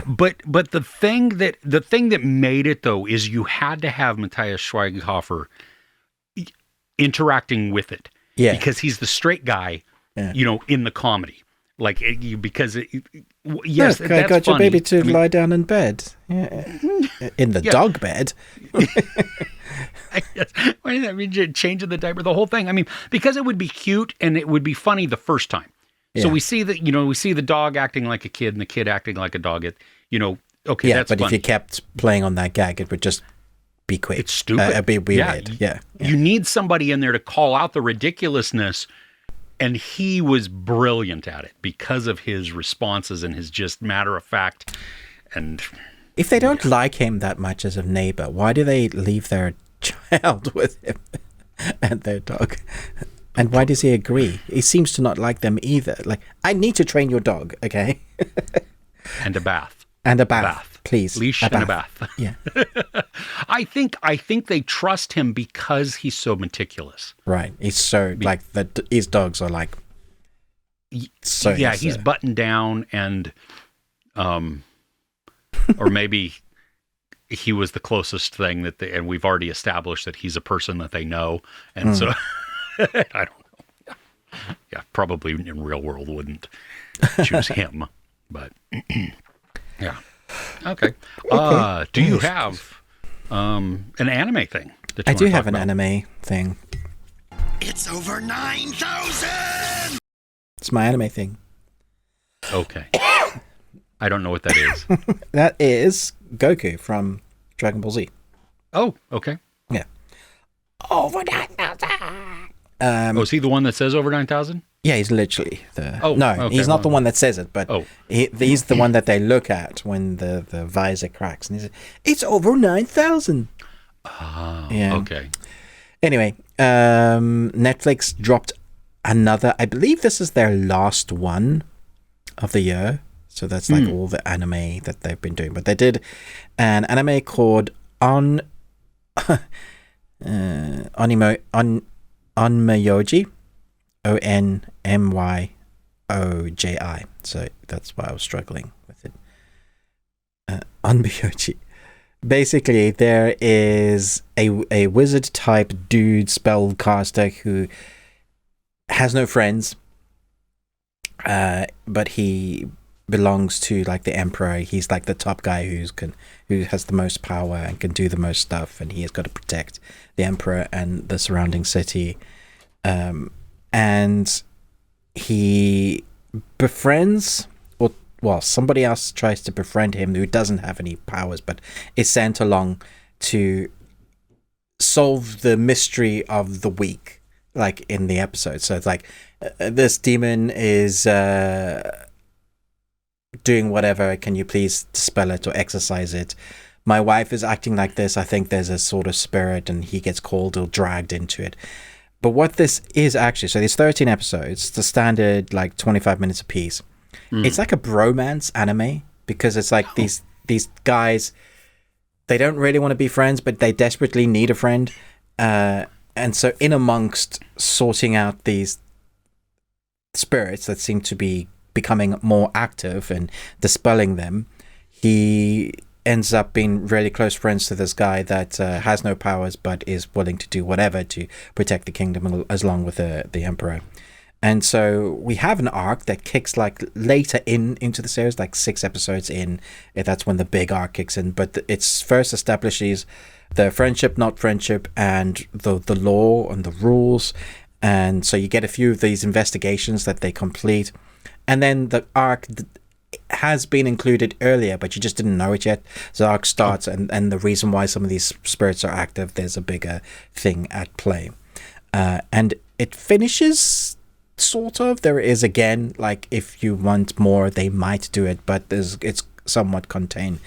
But the thing that made it though is you had to have Matthias Schweighöfer interacting with it. Yeah, because he's the straight guy, in the comedy. Like because yes, look, that's I got your funny. baby to lie down in bed. Yeah. In the dog bed. Why did that mean changing the diaper? The whole thing. I mean, because it would be cute and it would be funny the first time. Yeah. So we see the dog acting like a kid and the kid acting like a dog. Okay, that's but funny. if you kept playing on that gag, it would just be quick. It's stupid. It'd be weird. Yeah. You need somebody in there to call out the ridiculousness. And he was brilliant at it because of his responses and his just matter of fact. And if they don't like him that much as a neighbor, why do they leave their child with him and their dog? And why does he agree? He seems to not like them either. Like, I need to train your dog, okay? And a bath. And a bath. Please. Leash and a bath. Yeah. I think they trust him because he's so meticulous. Right. He's so his dogs are like so. Yeah, he's buttoned down and or maybe he was the closest thing and we've already established that he's a person that they know, and so I don't know. Yeah, probably in real world wouldn't choose him, but yeah. Okay. Do you have an anime thing? I do have an anime thing. It's over 9,000! It's my anime thing. Okay. I don't know what that is. That is Goku from Dragon Ball Z. Oh, okay. Yeah. Over 9,000! Is he the one that says over 9,000? Yeah, he's literally the... okay, he's not the one that says it, but Oh. he's the one that they look at when the visor cracks. And he says, it's over 9,000! Oh, yeah. Okay. Anyway, Netflix dropped another... I believe this is their last one of the year. So that's like all the anime that they've been doing. But they did an anime called Onmyoji. Onmyoji. So that's why I was struggling with it. Onmyoji. Basically, there is a wizard type dude spellcaster who has no friends, but he belongs to like the emperor. He's like the top guy who has the most power and can do the most stuff, and he has got to protect the emperor and the surrounding city. And he befriends, or well, somebody else tries to befriend him who doesn't have any powers, but is sent along to solve the mystery of the week, like in the episode. So it's like this demon is doing whatever. Can you please dispel it or exorcise it? My wife is acting like this. I think there's a sort of spirit, and he gets called or dragged into it. But what this is actually, so there's 13 episodes, the standard like 25 minutes a piece. It's like a bromance anime, because it's like these guys, they don't really want to be friends, but they desperately need a friend. And so in amongst sorting out these spirits that seem to be becoming more active and dispelling them, he ends up being really close friends to this guy that has no powers but is willing to do whatever to protect the kingdom along with the emperor. And so we have an arc that kicks like later into the series, like 6 episodes in. That's when the big arc kicks in. But it's first establishes the friendship, not friendship, and the law and the rules. And so you get a few of these investigations that they complete. And then the arc has been included earlier, but you just didn't know it yet. So the arc starts, and the reason why some of these spirits are active, there's a bigger thing at play. And it finishes... sort of. There is, again, like, if you want more, they might do it, but it's somewhat contained.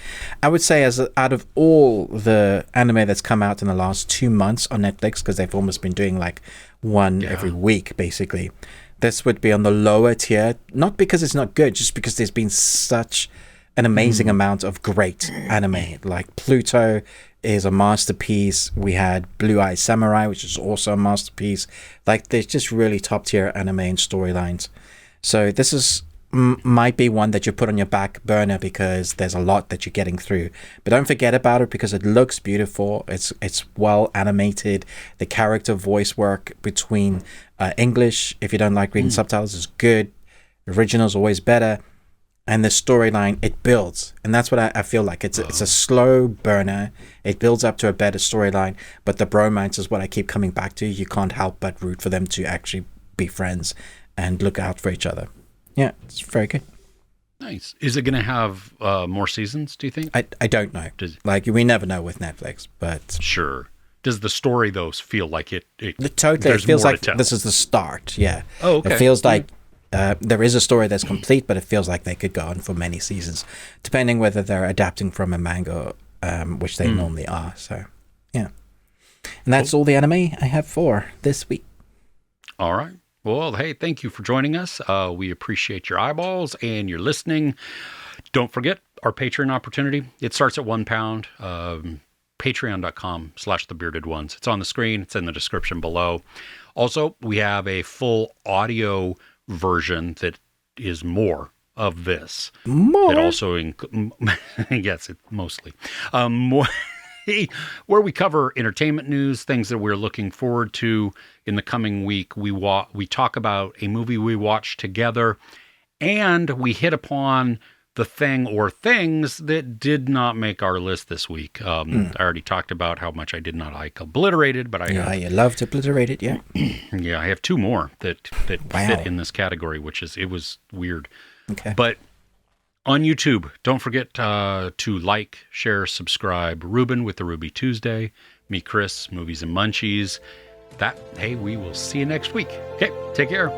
I would say, as out of all the anime that's come out in the last 2 months on Netflix, because they've almost been doing like one every week, basically, this would be on the lower tier. Not because it's not good, just because there's been such an amazing amount of great anime. Like Pluto is a masterpiece. We had Blue Eye Samurai, which is also a masterpiece. Like, there's just really top tier anime and storylines. So this is might be one that you put on your back burner because there's a lot that you're getting through. But don't forget about it, because it looks beautiful. It's well animated. The character voice work between English, if you don't like reading subtitles, is good. Original's always better. And the storyline, it builds. And that's what I feel like. It's a slow burner. It builds up to a better storyline. But the bromance is what I keep coming back to. You can't help but root for them to actually be friends and look out for each other. Yeah, it's very good. Nice. Is it going to have more seasons, do you think? I don't know. Like, we never know with Netflix, but... Sure. Does the story, though, feel like it totally. It feels like this is the start, yeah. Oh, okay. It feels like... there is a story that's complete, but it feels like they could go on for many seasons, depending whether they're adapting from a manga, which they normally are. So, yeah. And that's all the anime I have for this week. All right. Well, hey, thank you for joining us. We appreciate your eyeballs and your listening. Don't forget our Patreon opportunity. It starts at £1. Patreon.com/thebeardedones. It's on the screen. It's in the description below. Also, we have a full audio version that is more of this. More? It also yes, it mostly. More where we cover entertainment news, things that we're looking forward to in the coming week. We talk about a movie we watched together, and we hit upon the thing or things that did not make our list this week. I already talked about how much I did not like Obliterated, but you loved Obliterated, yeah. Yeah, I have 2 more that fit in this category, it was weird. Okay. But on YouTube, don't forget to like, share, subscribe. Ruben with the Ruby Tuesday, me, Chris, Movies and Munchies. We will see you next week. Okay, take care.